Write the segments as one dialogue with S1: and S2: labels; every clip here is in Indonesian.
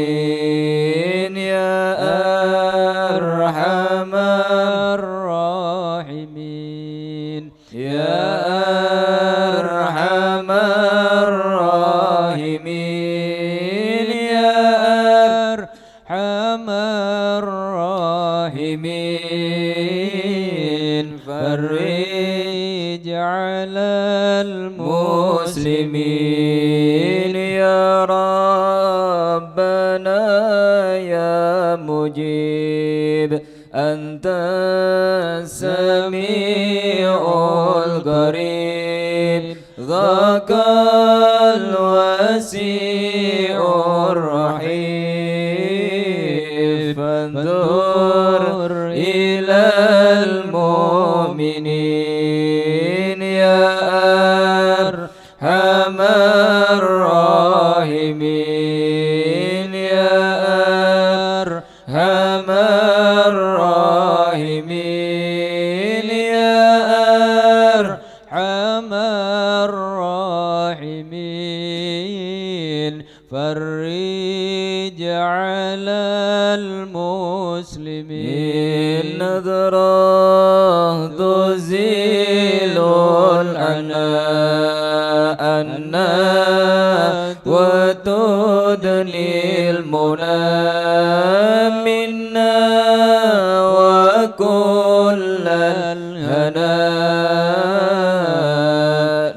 S1: المعين يا أرحم الراحمين يا أرحم الراحمين يا أرحم الراحمين فرج على المسلمين يا ربنا يا مجيب أنت السميع القريب ذاك الوسيع الرحيم فانظر إلى المؤمنين يا أرحم الراحمين يا أرحم الراحمين يا أرحم الراحمين فرج على المسلمين نظرة تزيل العناء وتدني المنى منا وكل الهناء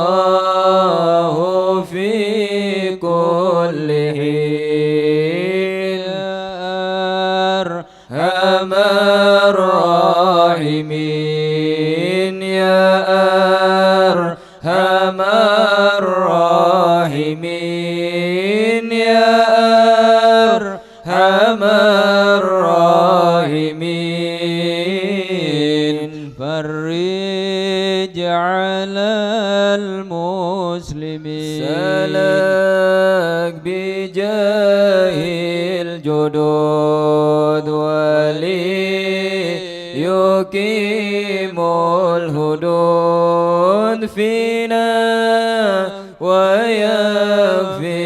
S1: نطاه في كل حين أرحم الراحمين يا أرحم الراحمين يا أرحم الراحمين فرج على المسلمين سلك بجاه الجدود ولي يقيم الحدود فينا ويكفي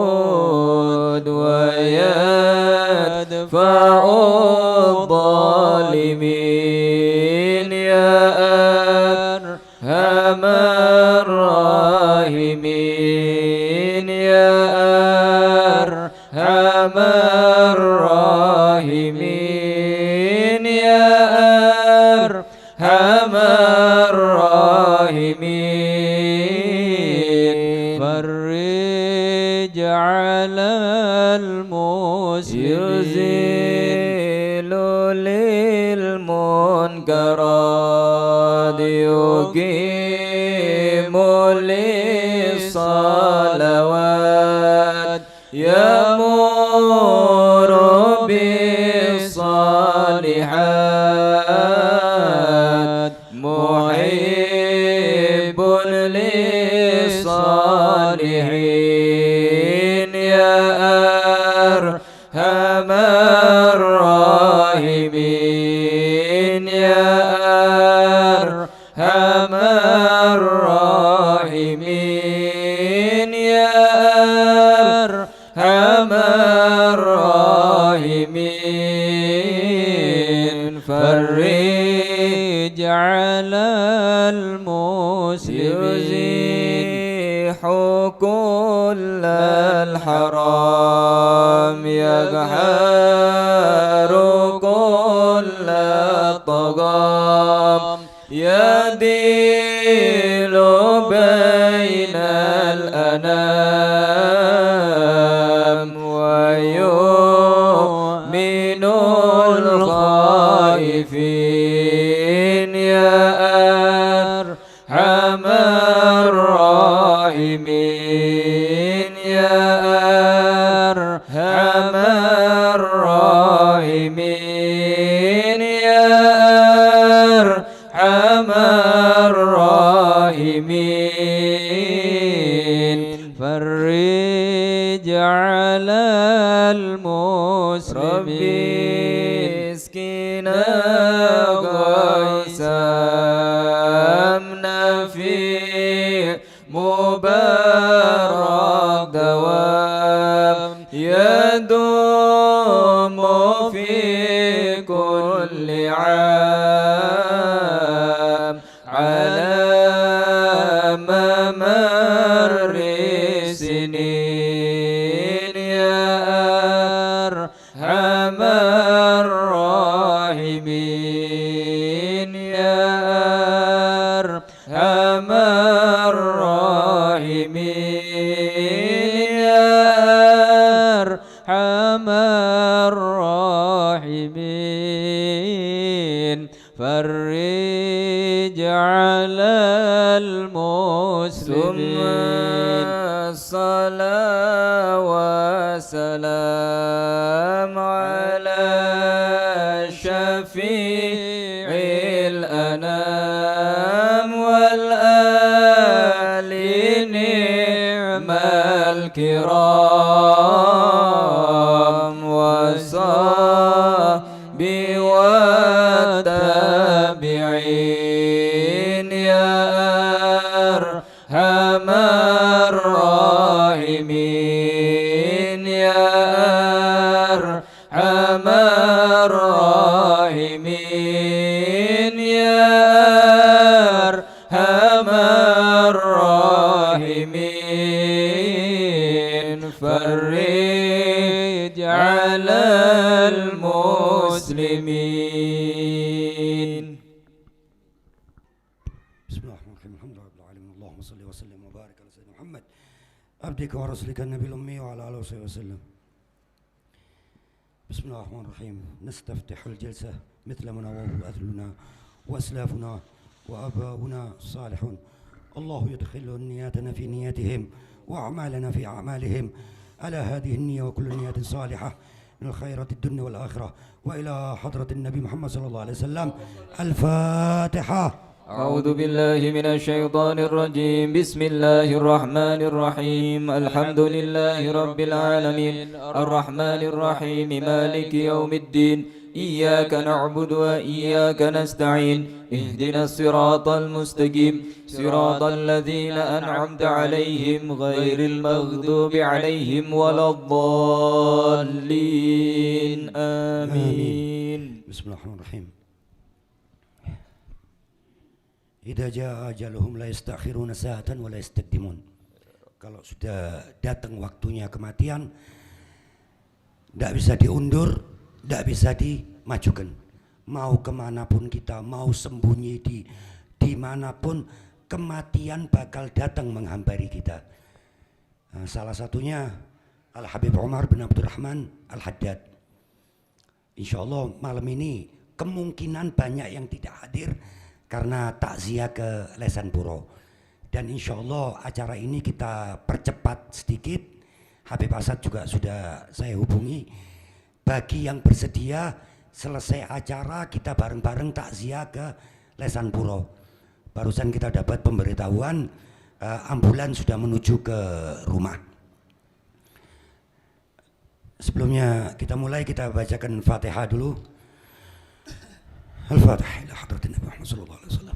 S1: الحسود ويدفع الظالمين يا أرحم الراحمين يا أرحم الراحمين يا أرحم الراحمين فرج على المسلمين يزيل للمنكرات يقيم للصلوات يأمر بالصالحات محب للصالحين يا أرحم الراحمين يا أرحم الراحمين يا أرحم الراحمين فرج على المسلمين يزيح كل الحرام يقهر كل الطغام يديل بين الأنام ويؤمن الخائفين يا أرحم الراحمين يا أرحم الراحمين يا أرحم الراحمين فرج على المسلمين ربي اسقنا غيثا في مبارك السنين يا أرحم الراحمين يا أرحم الراحمين يا أرحم الراحمين فرج على المسلمين الصلاة والسلام على شفيع الأنام والآل نعم الكرام والصحب والتابعين يا أرحم الراحمين يا أرحم الراحمين يا أرحم الراحمين فرج على المسلمين.
S2: بسم الله الرحمن الرحيم الحمد لله رب العالمين اللهم صل وسلم وبارك على سيدنا محمد عبدك ورسولك النبي الأمي وعلى آله وصحبه وسلم. بسم الله الرحمن الرحيم. نستفتح الجلسة مثل ما نواه أهلنا وأسلافنا وآباؤنا الصالحون. الله يدخل نياتنا في نياتهم وأعمالنا في أعمالهم على هذه النية وكل نية صالحة من الخيرات الدنيا والآخرة وإلى حضرة النبي محمد صلى الله عليه وسلم. الفاتحة.
S1: أعوذ بالله من الشيطان الرجيم. بسم الله الرحمن الرحيم. الحمد لله رب العالمين الرحمن الرحيم مالك يوم الدين إياك نعبد وإياك نستعين اهدنا الصراط المستقيم صراط الذين أنعمت عليهم غير المغضوب عليهم ولا الضالين آمين.
S2: بسم الله الرحمن الرحيم. Idza jaa ajaluhum la yastakhiruna sa'atan wa la yastaqdimun. Kalau sudah datang waktunya kematian, tidak bisa diundur, tidak bisa dimajukan. Mau kemanapun kita, mau sembunyi di dimanapun, kematian bakal datang menghampiri kita. Nah, salah satunya Al-Habib Umar bin Abdurrahman Al-Haddad. Insya Allah malam ini kemungkinan banyak yang tidak hadir karena takziah ke Lesan Puro, dan insya Allah acara ini kita percepat sedikit. Habib Asad juga sudah saya hubungi. Bagi yang bersedia, selesai acara kita bareng-bareng takziah ke Lesan Puro. Barusan kita dapat pemberitahuan ambulan sudah menuju ke rumah. Sebelumnya kita mulai, kita bacakan Fatihah dulu. الفاتحة إلى حضرة النبي محمد صلى الله عليه وسلم.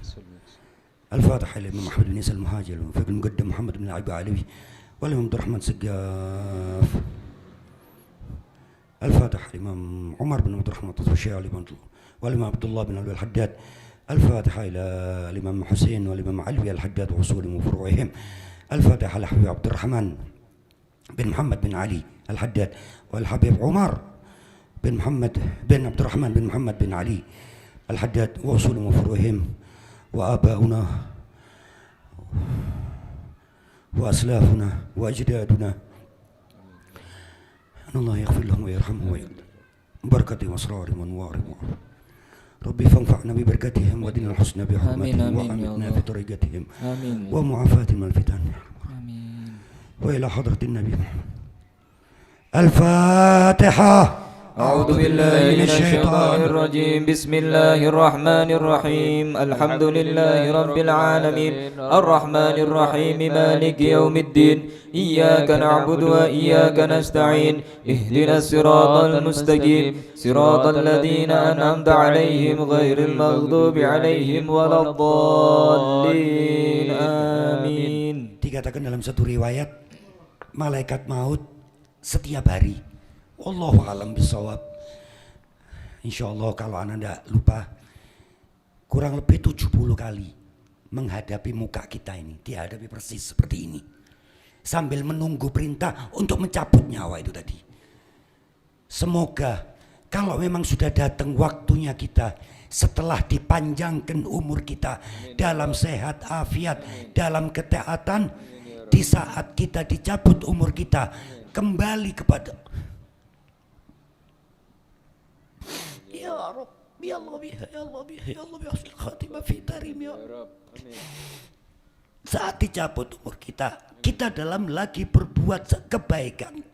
S2: الفاتحة إلى الإمام محمد بن عيسى المهاجر وفي المقدم محمد بن عبد العلوي والإمام عبد الرحمن سقاف. الفاتحة الإمام عمر بن عبد الرحمن الطشيري والإمام عبد الله بن علي الحداد. الفاتحة إلى الإمام حسين والإمام علي الحداد وأصولهم وفروعهم. الفاتحة لحبيب عبد الرحمن بن محمد بن علي الحداد والحبيب عمر بن محمد بن عبد الرحمن بن محمد بن علي الحداد وأصولهم وفروعهم وآباؤنا وأسلافنا وأجدادنا. أن الله يغفر لهم ويرحمهم وبركتهم وأسرارهم وأنوارهم. ربي فانفعنا ببركتهم ودين الحسنى بحرمتهم وأمتنا في طريقتهم ومعافاة من الفتن. وإلى حضرة النبي الفاتحة.
S1: أعوذ بالله من الشيطان الرجيم. بسم الله الرحمن الرحيم. الحمد لله رب العالمين الرحمن الرحيم مالك يوم الدين إياك نعبد وإياك نستعين اهدنا الصراط المستقيم صراط الذين أنعمت عليهم غير المغضوب عليهم ولا الضالين آمين.
S2: Dikatakan dalam satu riwayat, malaikat maut setiap hari, wallahu alam bisawab, insyaallah kalau anda tidak lupa, kurang lebih 70 kali menghadapi muka kita ini, dihadapi persis seperti ini. sambil menunggu perintah untuk mencabut nyawa itu tadi. Semoga kalau memang sudah datang waktunya kita, setelah dipanjangkan umur kita dalam sehat afiat, dalam ketaatan, di saat kita dicabut umur kita kembali kepada ya Rabb, ya Allah, ya Allah, ya Allah, ya husnul khatimah fi tarim ya Rabb. Saat dicabut umur kita dalam lagi berbuat kebaikan.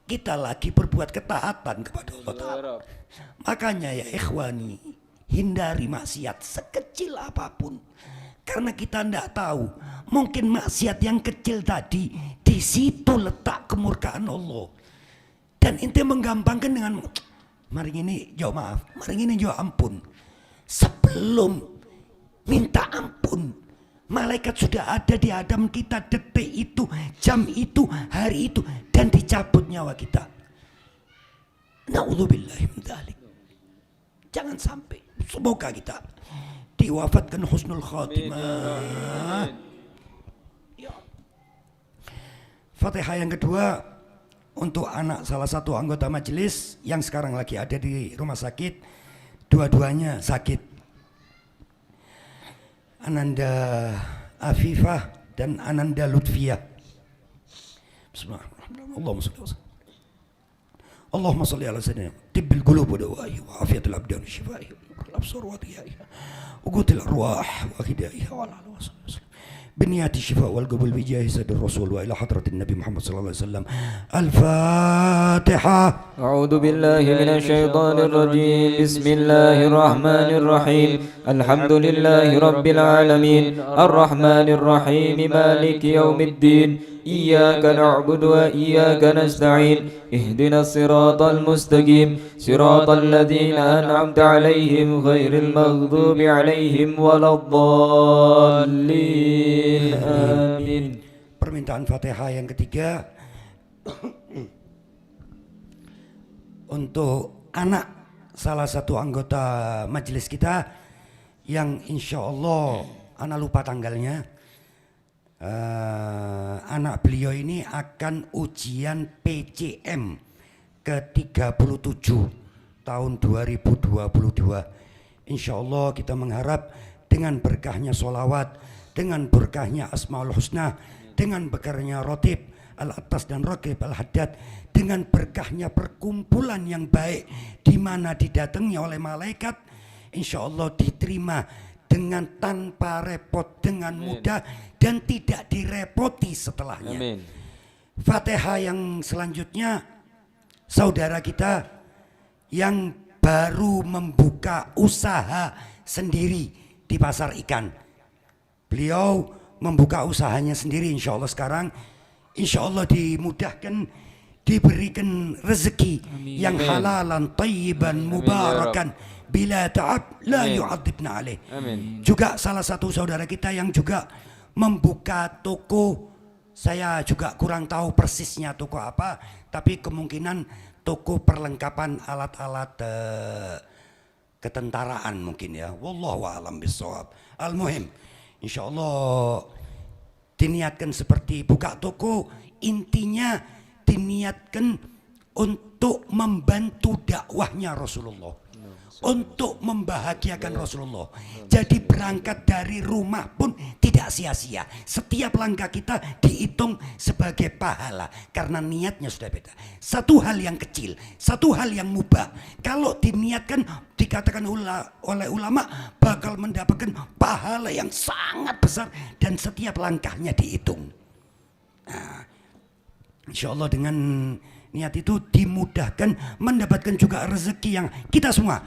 S2: Kita lagi berbuat ketaatan kepada Allah Ta'ala. Makanya ya ikhwani, hindari maksiat sekecil apapun. Karena kita tidak tahu, mungkin maksiat yang kecil tadi, di situ letak kemurkaan Allah. Dan ente menggampangkan dengan, mari ini jauh maaf, mari ini jauh ampun. Sebelum minta ampun, malaikat sudah ada di hadapan kita detik itu, jam itu, hari itu, dan dicabut nyawa kita. Na'udzubillahi min dzalik. Jangan sampai, semoga kita diwafatkan husnul khatimah. Ya. Fatihah yang kedua untuk anak salah satu anggota majelis yang sekarang lagi ada di rumah sakit, dua-duanya sakit. Ananda Afifah dan Ananda Lutfiyah. Bismillahirrahmanirrahim. Allahumma salli ala sayyidina tibbil qulub wa dawa'i wa afiyatul abdan wa shifa'i wa absar wa diya'i wa qutil arwah wa hidayah wa ala alihi wa sallam بنيات الشفاء والقبول بجاه سيد الرسول وإلى حضرة النبي محمد صلى الله عليه وسلم. الفاتحة.
S1: أعوذ بالله من الشيطان الرجيم. بسم الله الرحمن الرحيم. الحمد لله رب العالمين الرحمن الرحيم مالك يوم الدين إياك نعبد وإياك نستعين اهدنا الصراط المستقيم صراط الذين أنعمت عليهم غير المغضوب عليهم ولا الضالين آمين.
S2: Permintaan Fatihah yang ketiga untuk anak salah satu anggota majelis kita yang insya Allah anak lupa tanggalnya. Anak beliau ini akan ujian PCM ke-37 tahun 2022. Insya Allah kita mengharap dengan berkahnya sholawat, dengan berkahnya Asmaul Husna, dengan berkahnya Rotib Al-Attas dan Raqib Al-Haddad, dengan berkahnya perkumpulan yang baik di mana didatangi oleh malaikat, insya Allah diterima dengan tanpa repot, dengan mudah dan tidak direpoti setelahnya. Amin. Fatihah yang selanjutnya saudara kita yang baru membuka usaha sendiri di pasar ikan. Beliau membuka usahanya sendiri insya Allah sekarang. Insya Allah dimudahkan, diberikan rezeki yang halalan, tayyiban, mubarakan, bila ta'ab la yu'adzibna alaih. Juga salah satu saudara kita yang juga membuka toko, saya juga kurang tahu persisnya toko apa, tapi kemungkinan toko perlengkapan alat-alat ketentaraan mungkin ya. Wallahu a'lam bishawab. Al-muhim, insyaallah diniatkan seperti buka toko, intinya diniatkan untuk membantu dakwahnya Rasulullah, untuk membahagiakan Rasulullah. Jadi berangkat dari rumah pun tidak sia-sia. Setiap langkah kita dihitung sebagai pahala karena niatnya sudah beda. Satu hal yang kecil, satu hal yang mubah, kalau diniatkan dikatakan oleh ulama bakal mendapatkan pahala yang sangat besar dan setiap langkahnya dihitung. Nah, insya Allah dengan niat itu dimudahkan, mendapatkan juga rezeki yang kita semua,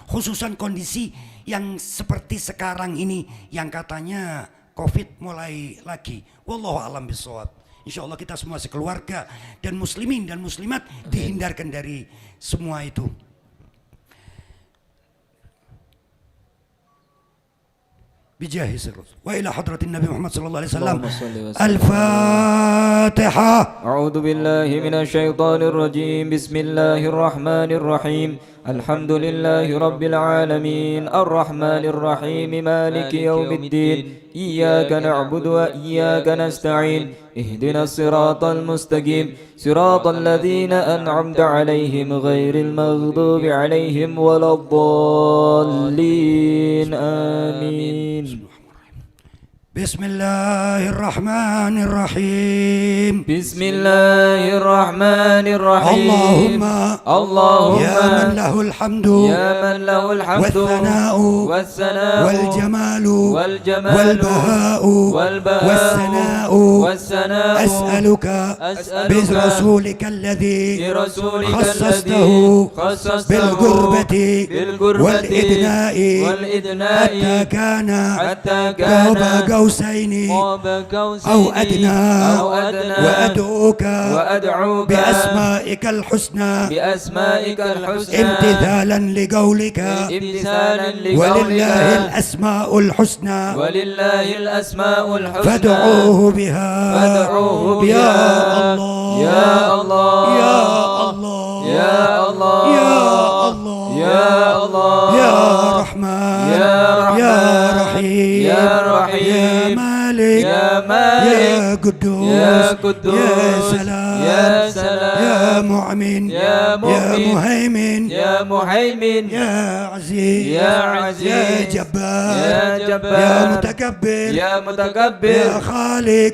S2: khususan kondisi yang seperti sekarang ini yang katanya COVID mulai lagi. Wallahu a'lam bishawab. Insya Allah kita semua sekeluarga dan muslimin dan muslimat dihindarkan dari semua itu. Bijahi wa ila hadratin Nabi Muhammad sallallahu alaihi wasallam. Al-Fatihah. Al-Fatihah.
S1: أعوذ بالله من الشيطان الرجيم بسم الله الرحمن الرحيم الحمد لله رب العالمين الرحمن الرحيم مالك يوم الدين إياك نعبد وإياك نستعين اهدنا الصراط المستقيم صراط الذين أنعمت عليهم غير المغضوب عليهم ولا الضالين آمين.
S2: بسم الله الرحمن الرحيم.
S1: بسم الله الرحمن الرحيم
S2: اللهم يا من له الحمد
S1: يا من له الحمد
S2: والثناء والجمال والبهاء والثناء أسألك برسولك الذي خصصته بالقربة والإدناء حتى كان قاب قوسين أو أدنى وأدعوك بأسمائك الحسنى امتثالا لقولك ولله الأسماء الحسنى فادعوه بها يا الله يا الله يا الله يا الله يا الله يا رحمن يا رحيم يا مالك يا قدوس يا سلام يا مؤمن يا مهيمن يا عزيز يا جبار يا متكبر يا خالق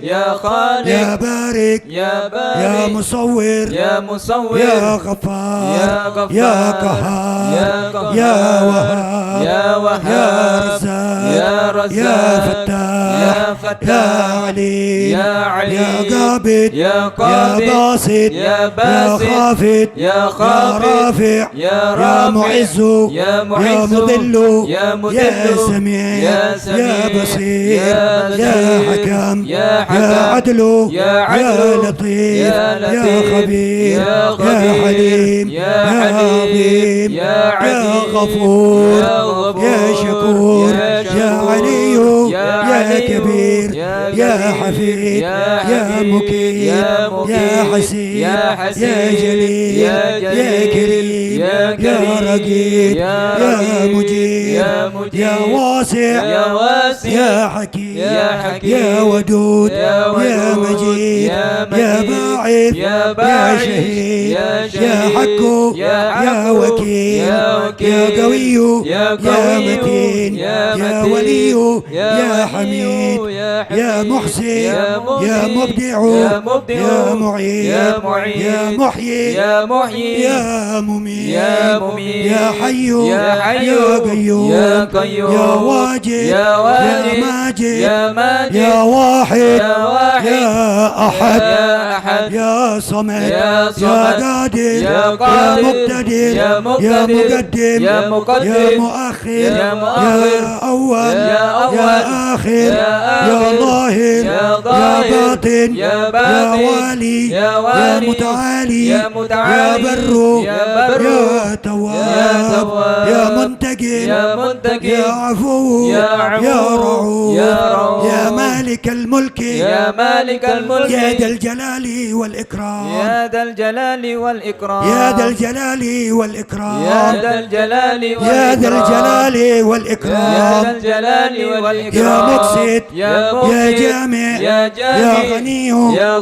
S2: يا بارك يا مصور يا غفار يا قهار يا وهاب يا رزاق يا فتاح يا عليم يا قابض يا باسط يا خافض يا رافع يا معز يا مذل يا سميع يا بصير يا حكم يا عدل يا لطيف يا خبير يا حليم يا عظيم يا غفور يا شكور يا علي يا كبير يا حفيد يا مكيم يا حسيب يا جليل يا كريم يا رقيب يا مجيب يا واسع يا حكيم يا ودود يا مجيد يا باعث يا شهيد يا حق يا وكيل يا قوي يا متين يا ولي يا حميد يا محسن يا مبدع يا معيد يا محيي يا مميت يا حي يا قيوم يا واجد يا ماجد يا واحد يا أحد يا صمد يا قادر يا مقتدر يا مقدم يا مؤخر يا أول يا آخر يا ظاهر يا باطن يا والي يا متعالي يا بر يا تواب يا منتقم يا عفو يا رؤوف يا مالك الملك يا ذا الجلال والإكرام
S1: يا ذا الجلال والإكرام
S2: يا ذا الجلال والإكرام
S1: يا ذا الجلال
S2: يا ذا الجلال والإكرام يا مقسط يا جامع يا غني يا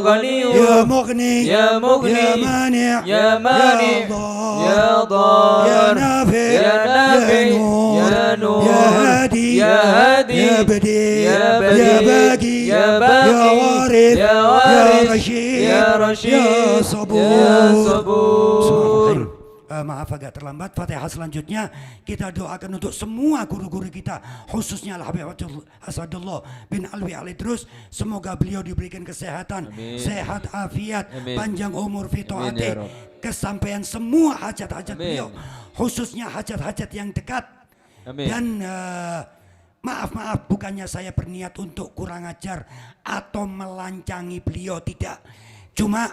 S2: مغني يا مانع يا ضار يا نافع يا نور يا هادي يا بديع يا باقي يا وارث يا رشيد يا صبور. Maaf agak terlambat. Fatihah selanjutnya kita doakan untuk semua guru-guru kita, khususnya Al-Habib Asadullah bin Alwi Alidrus. Semoga beliau diberikan kesehatan, sehat afiat, panjang umur fitoati, kesampaian semua hajat-hajat beliau, khususnya hajat-hajat yang dekat. Dan maaf bukannya saya berniat untuk kurang ajar atau melancangi beliau, tidak. Cuma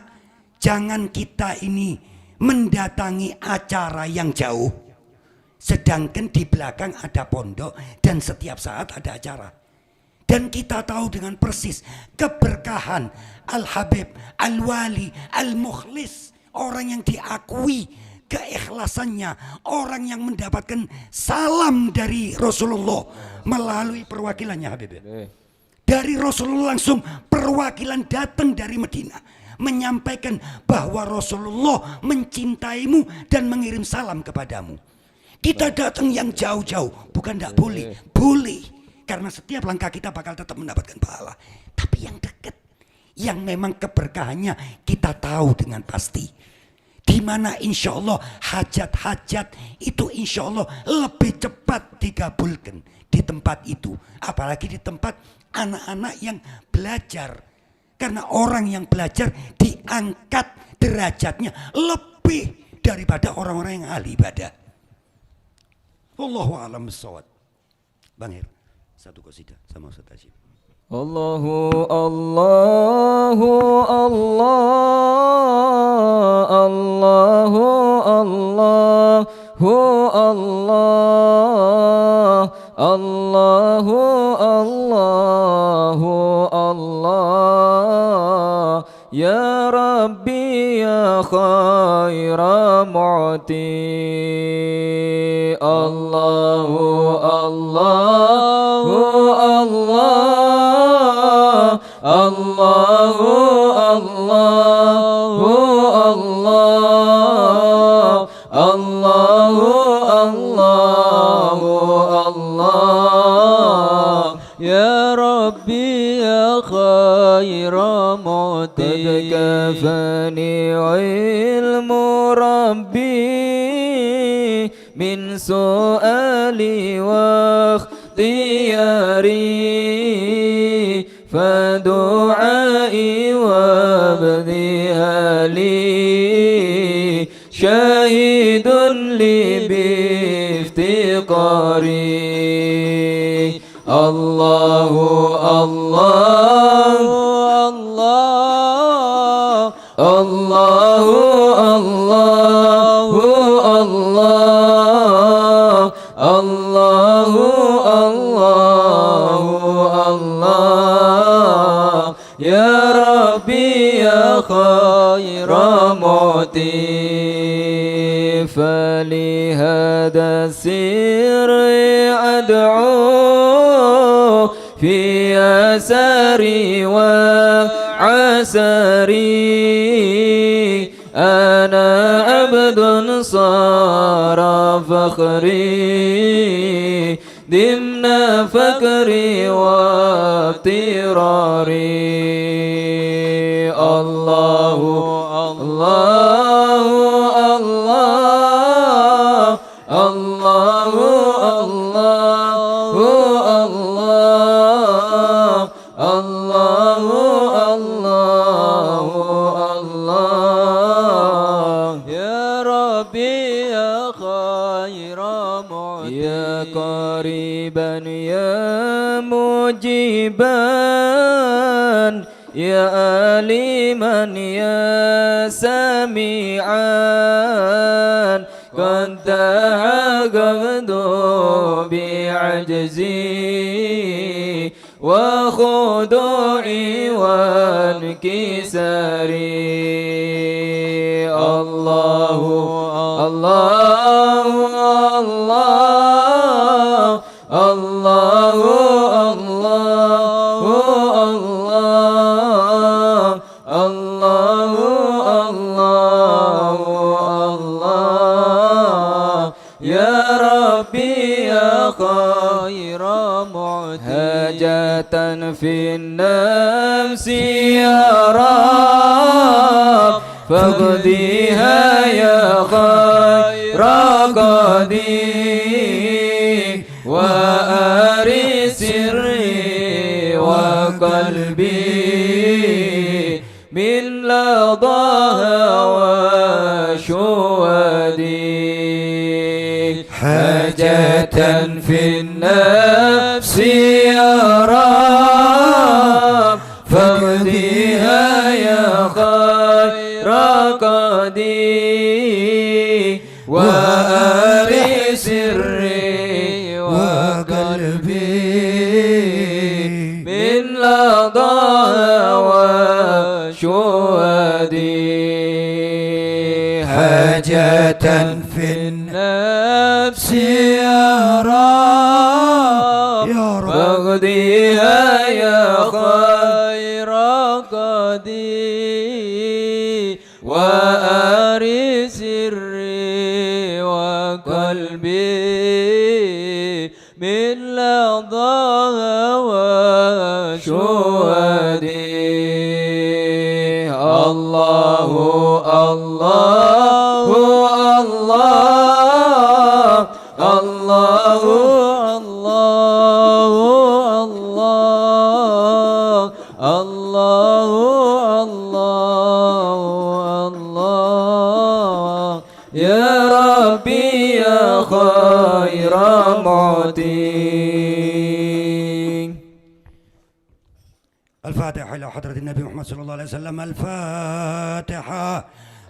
S2: jangan kita ini mendatangi acara yang jauh, sedangkan di belakang ada pondok dan setiap saat ada acara. Dan kita tahu dengan persis keberkahan Al-Habib, Al-Wali, Al-Mukhlis, orang yang diakui keikhlasannya, orang yang mendapatkan salam dari Rasulullah melalui perwakilannya, Habib. Dari Rasulullah langsung perwakilan datang dari Medina menyampaikan bahwa Rasulullah mencintaimu dan mengirim salam kepadamu. Kita datang yang jauh-jauh, bukan tidak boleh, boleh. Karena setiap langkah kita bakal tetap mendapatkan pahala. Tapi yang dekat, yang memang keberkahannya kita tahu dengan pasti. Di mana insya Allah hajat-hajat itu insya Allah lebih cepat dikabulkan di tempat itu. Apalagi di tempat anak-anak yang belajar. Karena orang yang belajar diangkat derajatnya lebih daripada orang-orang yang ahli ibadah. Wallahu a'lam bishawab. Bang Her, satu qasidah sama Ustaz Hashim.
S1: Allahu Allahu Allah Allahu Allahu Allah Allahu Allahu Allah Ya Rabbi ya khaira mu'ti Allahu Allahu Allah Allahu Allahu Allah Allahu Allahu Allah Ya Rabbi ya khaira mu'ti Qad kafani ilmu Rabbi min su'ali wa ikhtiyari fadu'ai wa bdihali syahidun li biftiqari Allahu Allahu Allah Allahu Allahu Allah Allahu Allahu Allah Ya Rabbi ya khaira mu'ti falihada sirri ad'u fi asari wa asari ana abdun sara fakhri dimna fakri wa tirari Allahu Allahu Allah Allahu Allahu Allah Allahu Allahu Allah Ya Rabbi ya khaira mu'ti Ya qariban ya mujiban Ya aliman ya sami'an Qad ta'aqabtu bi'ajzi wa khudu'i wa inkisari Allahu Allahu Allah Allahu Allahu Allah Allahu Allahu Allah Ya Rabbi ya khaira mu'ti hajatan fi nafsi ya Rabb faqdiha ya khaira qadi wa ari sirri wa qalbi min ladaha wa shuwadi hajatan fi nafsi ya Rabb faqdiha ya khaira qadi wa ari sirri wa qalbi شهدي
S2: حاجة في النفس يا رب
S1: فاقضيها يا
S2: خير قضي وأري سري وقلبي من لظاها وشهدي الله الله الله الله الله الله الله الله يا ربي يا خير معطي. الفاتحة إلى حضرة النبي محمد صلى الله عليه وسلم. الفاتحة.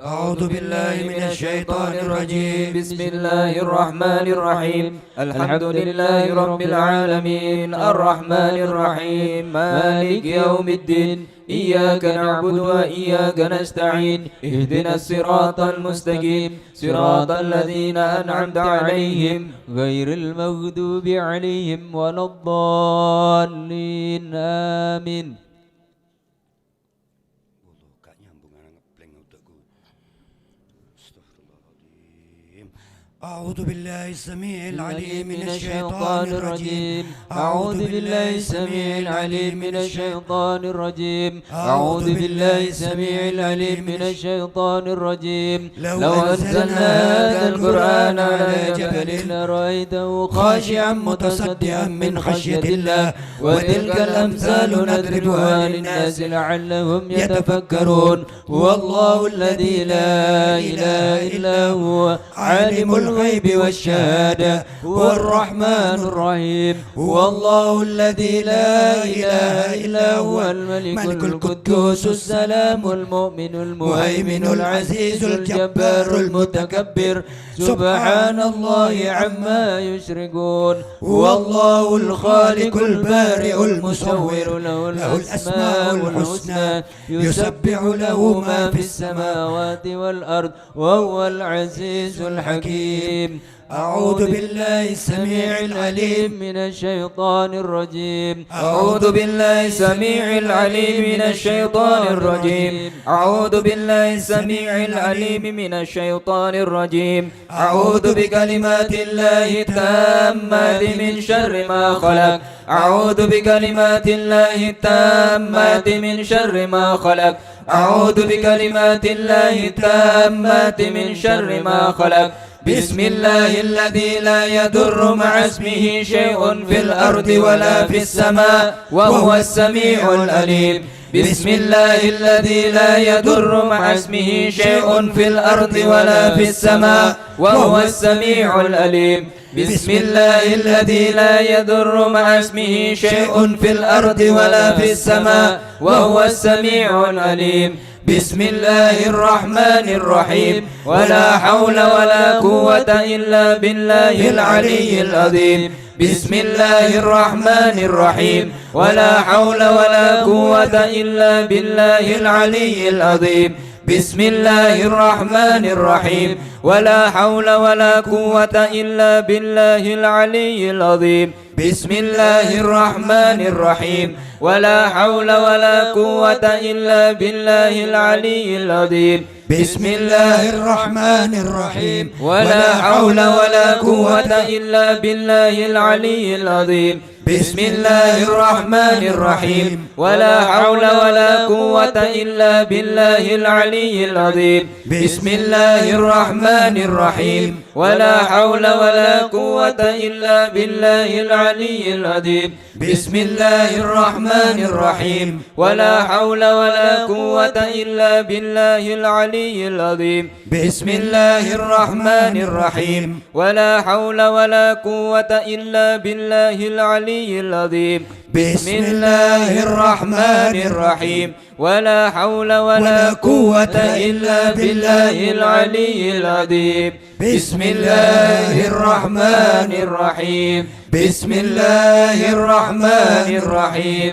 S2: أعوذ بالله من الشيطان الرجيم.
S1: بسم الله الرحمن الرحيم. الحمد لله رب العالمين الرحمن الرحيم مالك يوم الدين إياك نعبد وإياك نستعين اهدنا الصراط المستقيم صراط الذين أنعمت عليهم غير المغضوب عليهم ولا الضالين آمين.
S2: أعوذ بالله السميع العليم من الشيطان الرجيم. أعوذ بالله السميع العليم من الشيطان الرجيم. أعوذ بالله السميع العليم من الشيطان الرجيم. لو أنزلنا هذا القرآن على جبل لرأيته خاشعا متصدعا من خشية الله وتلك الأمثال نضربها للناس لعلهم يتفكرون. هو الله الذي لا إله إلا هو عالم الغيب والشهادة هو الرحمن الرحيم. هو الله الذي لا إله إلا هو الملك القدوس السلام المؤمن المهيمن العزيز الجبار المتكبر سبحان الله عما يشركون. هو الله الخالق البارئ المصور له الأسماء الحسنى يسبح له ما في السماوات والأرض وهو العزيز الحكيم. أعوذ بالله السميع العليم من الشيطان الرجيم.
S1: أعوذ بالله السميع العليم من الشيطان الرجيم. أعوذ بالله السميع العليم من الشيطان الرجيم. أعوذ بكلمات الله التامات من شر ما خلق. أعوذ بكلمات الله التامات من شر ما خلق. أعوذ بكلمات الله التامات من شر ما خلق. بسم الله الذي لا يضر مع اسمه شيء في الأرض ولا في السماء وهو السميع العليم. بسم الله الذي لا يضر مع اسمه شيء في الأرض ولا في السماء وهو السميع العليم. بسم الله الذي لا يضر مع اسمه شيء في الأرض ولا في السماء وهو السميع العليم. بسم الله الرحمن الرحيم. ولا حول ولا قوة إلا بالله العلي العظيم. بسم الله الرحمن الرحيم. ولا حول ولا قوة إلا بالله العلي العظيم. بسم الله الرحمن الرحيم. ولا حول ولا قوة إلا بالله العلي العظيم. بسم الله الرحمن الرحيم. ولا حول ولا قوة إلا بالله العلي العظيم. بسم الله الرحمن الرحيم. ولا حول ولا قوة إلا بالله العلي العظيم. بسم الله الرحمن الرحيم. ولا حول ولا قوة إلا بالله العلي العظيم. بسم الله الرحمن الرحيم. ولا حول ولا قوة إلا بالله العلي العظيم. بسم الله الرحمن الرحيم. ولا حول ولا قوة إلا بالله العلي العظيم. بسم الله الرحمن الرحيم. ولا حول ولا قوة إلا بالله العلي العظيم. بسم الله الرحمن الرحيم. ولا حول ولا قوة إلا بالله العلي العظيم. بسم الله الرحمن الرحيم. بسم الله الرحمن الرحيم.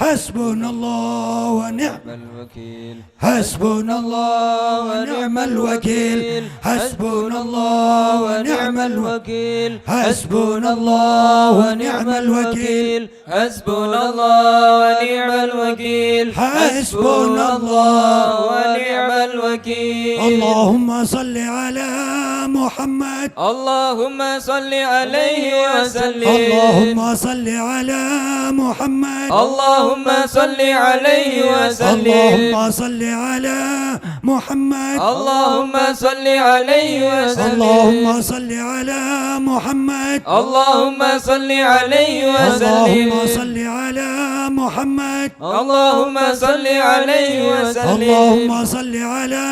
S2: حسبنا الله ونعم
S1: الوكيل
S2: حسبنا الله ونعم الوكيل حسبنا الله ونعم الوكيل حسبنا الله ونعم الوكيل
S1: حسبنا الله ونعم الوكيل
S2: حسبنا الله
S1: ونعم الوكيل
S2: اللهم صل على محمد
S1: اللهم صل عليه وسلم
S2: اللهم صل على محمد
S1: اللهم صل عليه وسلم
S2: اللهم صل على محمد
S1: اللهم صل عليه وسلم
S2: اللهم صل على محمد
S1: اللهم صل عليه وسلم
S2: اللهم صل على محمد
S1: اللهم صل عليه وسلم
S2: اللهم صل على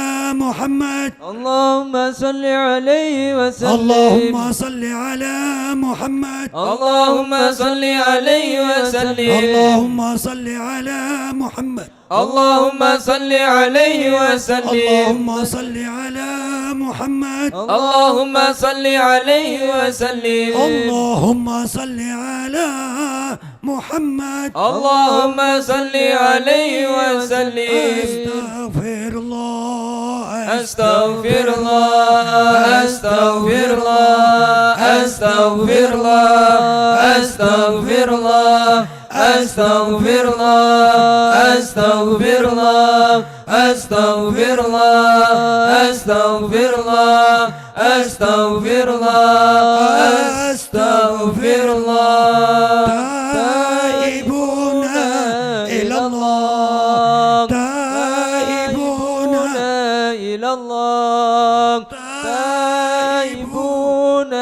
S2: محمد
S1: اللهم صل عليه وسلم
S2: اللهم صل على محمد
S1: اللهم صل عليه وسلم
S2: اللهم صل على محمد
S1: اللهم صل عليه وسلم
S2: اللهم صل على محمد
S1: اللهم صل عليه وسلم
S2: اللهم صل على محمد
S1: اللهم صل عليه وسلم
S2: استغفر الله
S1: أستغفر الله أستغفر الله أستغفر الله أستغفر الله أستغفر الله أستغفر الله أستغفر الله أستغفر الله أستغفر الله أستغفر الله
S2: تائبون إلى الله تائبون
S1: إلى الله تائبون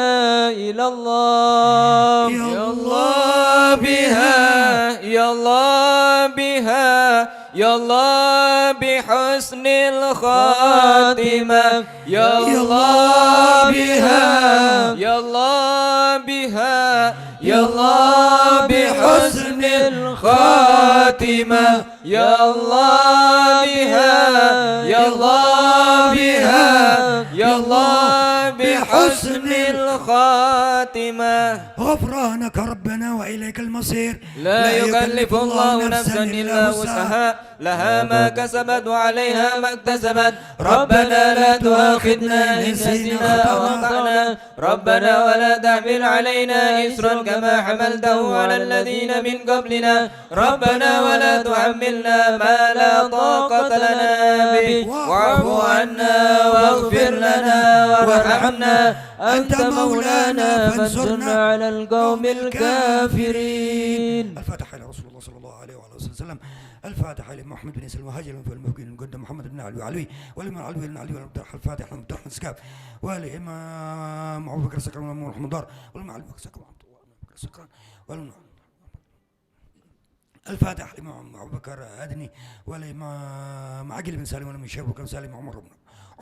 S1: إلى الله
S2: يا
S1: الله بها يا الله بها يا الله بحسن الخاتمة يا الله بها يا الله بها يا الله بحسن الخاتمة يا الله بها يا الله بها يا الله بحسن الخاتمة
S2: غفرانك ربنا وإليك المصير
S1: لا يكلف الله نفسا إلا وسعها لها ما كسبت وعليها ما اكتسبت ربنا لا تؤاخذنا إن نسينا أو أخطأنا ربنا ولا تحمل علينا إصرا كما حملته على الذين من قبلنا ربنا ولا تحملنا ما لا طاقة لنا به واعف عنا واغفر لنا وارحمنا أنت مولانا فانصرنا على القوم الكافرين.
S2: الفاتحة لرسول الله صلى الله عليه وعلى آله وسلم. الفاتحة لمحمد بن سلمى المهاجر والمهاجرين قدم محمد بن علي وعلوي والإمام علوي بن علي والمدرح الفاتح لمدرح السكاب والإمام أبو بكر السكران والإمام محمد دار والإمام علي بكر السكران الفاتح لإمام أبو بكر أدني والإمام عقيل بن سالم والإمام شيخ بن سالم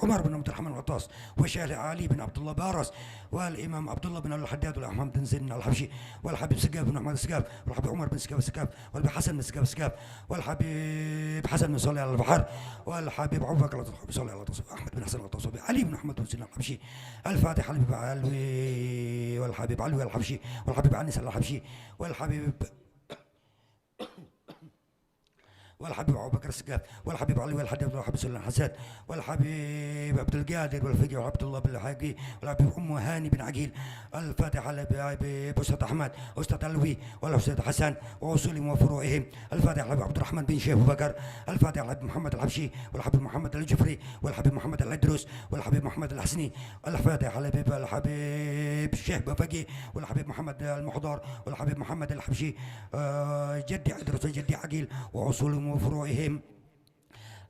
S2: عمر بن عبد الرحمن العطاس والشيخ علي بن عبد الله بارس والامام عبد الله بن الحداد والاحمد بن زين الحبشي والحبيب سقاف بن احمد السقاف والحبيب عمر بن سقاف والحبيب حسن بن سقاف والحبيب حسن بن صالح البحر والحبيب ابو بكر صالح احمد بن حسن الطوسي علي بن احمد بن زين الحبشي الفاتح الحبيب علوي والحبيب علوي الحبشي والحبيب عنيس الحبشي والحبيب ابو بكر السقاف والحبيب علي والحداد والحبيب سليمان الحساد والحبيب عبد القادر والفقيه وعبد الله بن الحاقي والحبيب ام هاني بن عقيل الفاتحه لبوسط احمد واستاذ علوي والاستاذ حسن واصولهم وفروعهم الفاتحه لعبد الرحمن بن شيخ ابو بكر الفاتحه لعبد محمد الحبشي والحبيب محمد الجفري والحبيب محمد العدروس والحبيب محمد الحسني الفاتحه للحبيب الشيخ بفقي والحبيب محمد المحضار والحبيب محمد الحبشي جدي عدروس وجدي عقيل واصولهم وفروعهم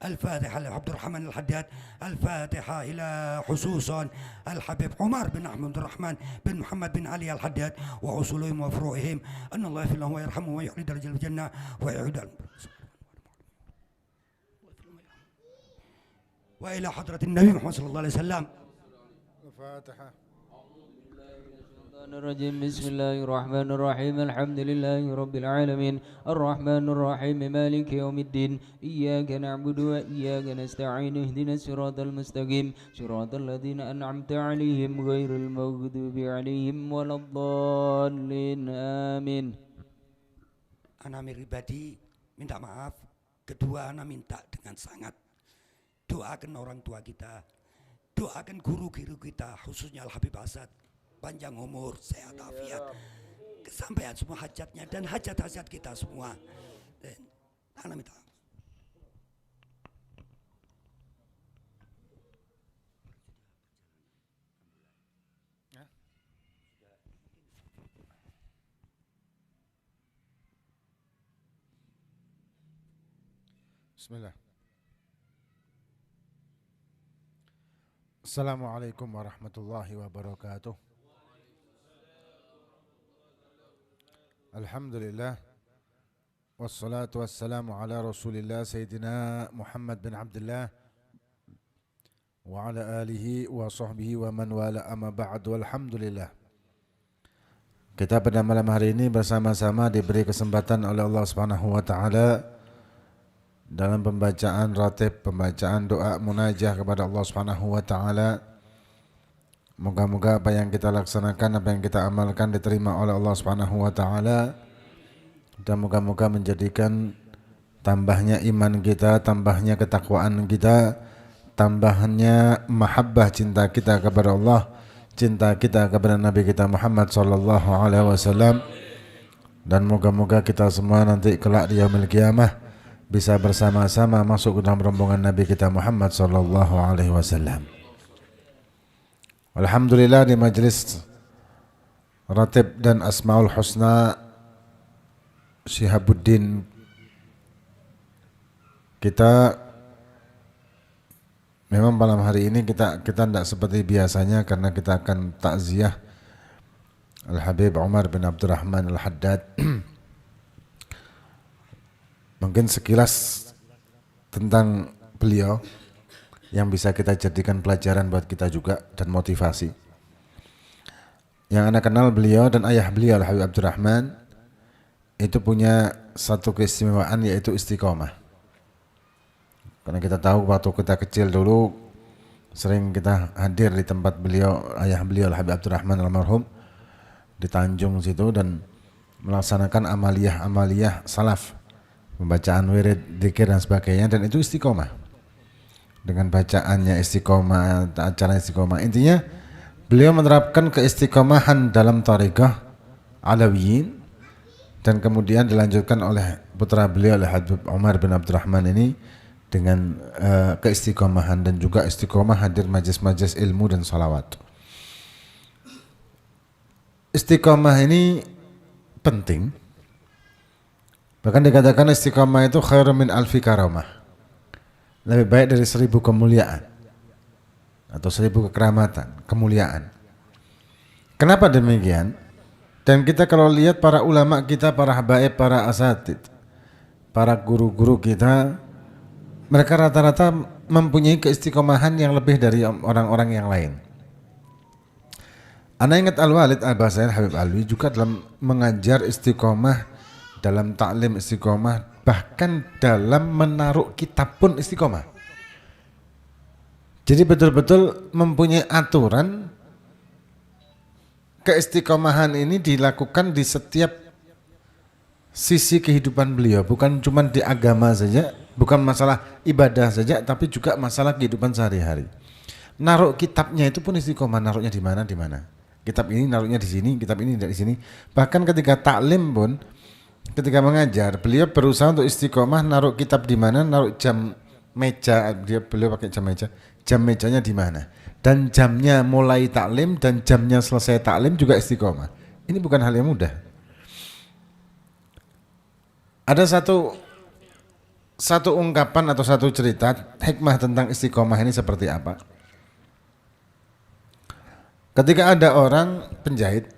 S2: الفاتحة لعبد الرحمن الحداد الفاتحة إلى خصوصا الحبيب عمر بن أحمد الرحمن بن محمد بن علي الحداد وأصولهم وفروعهم أن الله يغفر لهم ويرحمهم ويعلي درجة الجنة ويعود وإلى حضرة النبي محمد صلى الله عليه وسلم.
S3: الفاتحة.
S1: الرجيم بسم الله الرحمن الرحيم الحمد لله رب العالمين الرحمن الرحيم مالك يوم الدين إياك نعبد وإياك نستعين اهدنا الصراط المستقيم صراط الذين أنعمت عليهم غير المغضوب عليهم ولا الضالين آمين.
S2: Ana pribadi minta maaf. Kedua, ana minta dengan sangat doakan orang tua kita, doakan guru-guru kita, khususnya Al Habib Asad, panjang umur, sehat afiat, kesampaian semua hajatnya dan hajat-hajat kita semua. Dan ana minta.
S3: Bismillah. Assalamualaikum warahmatullahi wabarakatuh. Alhamdulillah. Wassalatu wassalamu ala rasulillah Sayyidina Muhammad bin Abdullah wa ala alihi wa sahbihi wa man wala amma ba'd. Walhamdulillah. Kita pada malam hari ini bersama-sama diberi kesempatan oleh Allah Subhanahu wa taala dalam pembacaan ratib, pembacaan doa munajah kepada Allah Subhanahu wa taala. Moga-moga apa yang kita laksanakan, apa yang kita amalkan diterima oleh Allah Subhanahu wa taala, dan moga-moga menjadikan tambahnya iman kita, tambahnya ketakwaan kita, tambahnya mahabbah cinta kita kepada Allah, cinta kita kepada Nabi kita Muhammad sallallahu alaihi wasallam, dan moga-moga kita semua nanti kelak di yaumil qiyamah bisa bersama-sama masuk ke dalam rombongan Nabi kita Muhammad sallallahu alaihi wasallam. Alhamdulillah, di majlis Ratib dan Asmaul Husna Syihabuddin kita memang malam hari ini kita tidak seperti biasanya karena kita akan takziah Al Habib Umar bin Abdurrahman Al Haddad. Mungkin sekilas tentang beliau yang bisa kita jadikan pelajaran buat kita juga dan motivasi. Yang Anda kenal beliau dan ayah beliau Al-Habib Abdurrahman itu punya satu keistimewaan, yaitu istiqomah. Karena kita tahu waktu kita kecil dulu sering kita hadir di tempat beliau, ayah beliau Al-Habib Abdurrahman almarhum di Tanjung situ, dan melaksanakan amaliyah salaf, pembacaan wirid, dzikir dan sebagainya, dan itu istiqomah. Dengan bacaannya istiqomah, acara istiqomah. Intinya beliau menerapkan keistiqomahan dalam thariqah Alawiyin, dan kemudian dilanjutkan oleh putra beliau oleh Habib Umar bin Abdurrahman ini dengan keistiqomahan, dan juga istiqomah hadir majlis-majlis ilmu dan salawat. Istiqomah ini penting. Bahkan dikatakan istiqamah itu khairu min alfi karamah, lebih baik dari 1000 kemuliaan atau 1000 kekeramatan, kemuliaan. Kenapa demikian? Dan kita kalau lihat para ulama kita, para habaib, para asatid, para guru-guru kita, mereka rata-rata mempunyai keistiqomahan yang lebih dari orang-orang yang lain. Ana ingat Al-Walid Al-Basair Habib Alwi juga dalam mengajar istiqomah, dalam taklim istiqomah, bahkan dalam menaruh kitab pun istiqomah. Jadi betul-betul mempunyai aturan. Keistiqomahan ini dilakukan di setiap sisi kehidupan beliau, bukan cuma di agama saja, bukan masalah ibadah saja, tapi juga masalah kehidupan sehari-hari. Naruh kitabnya itu pun istiqomah, naruhnya di mana, di mana. Kitab ini naruhnya di sini, kitab ini di sini. Bahkan ketika taklim pun, ketika mengajar, beliau berusaha untuk istiqomah, naruh kitab di mana, naruh jam meja, beliau pakai jam meja, jam mejanya di mana, dan jamnya mulai taklim dan jamnya selesai taklim juga istiqomah. Ini bukan hal yang mudah. Ada satu ungkapan atau satu cerita hikmah tentang istiqomah ini seperti apa. Ketika ada orang penjahit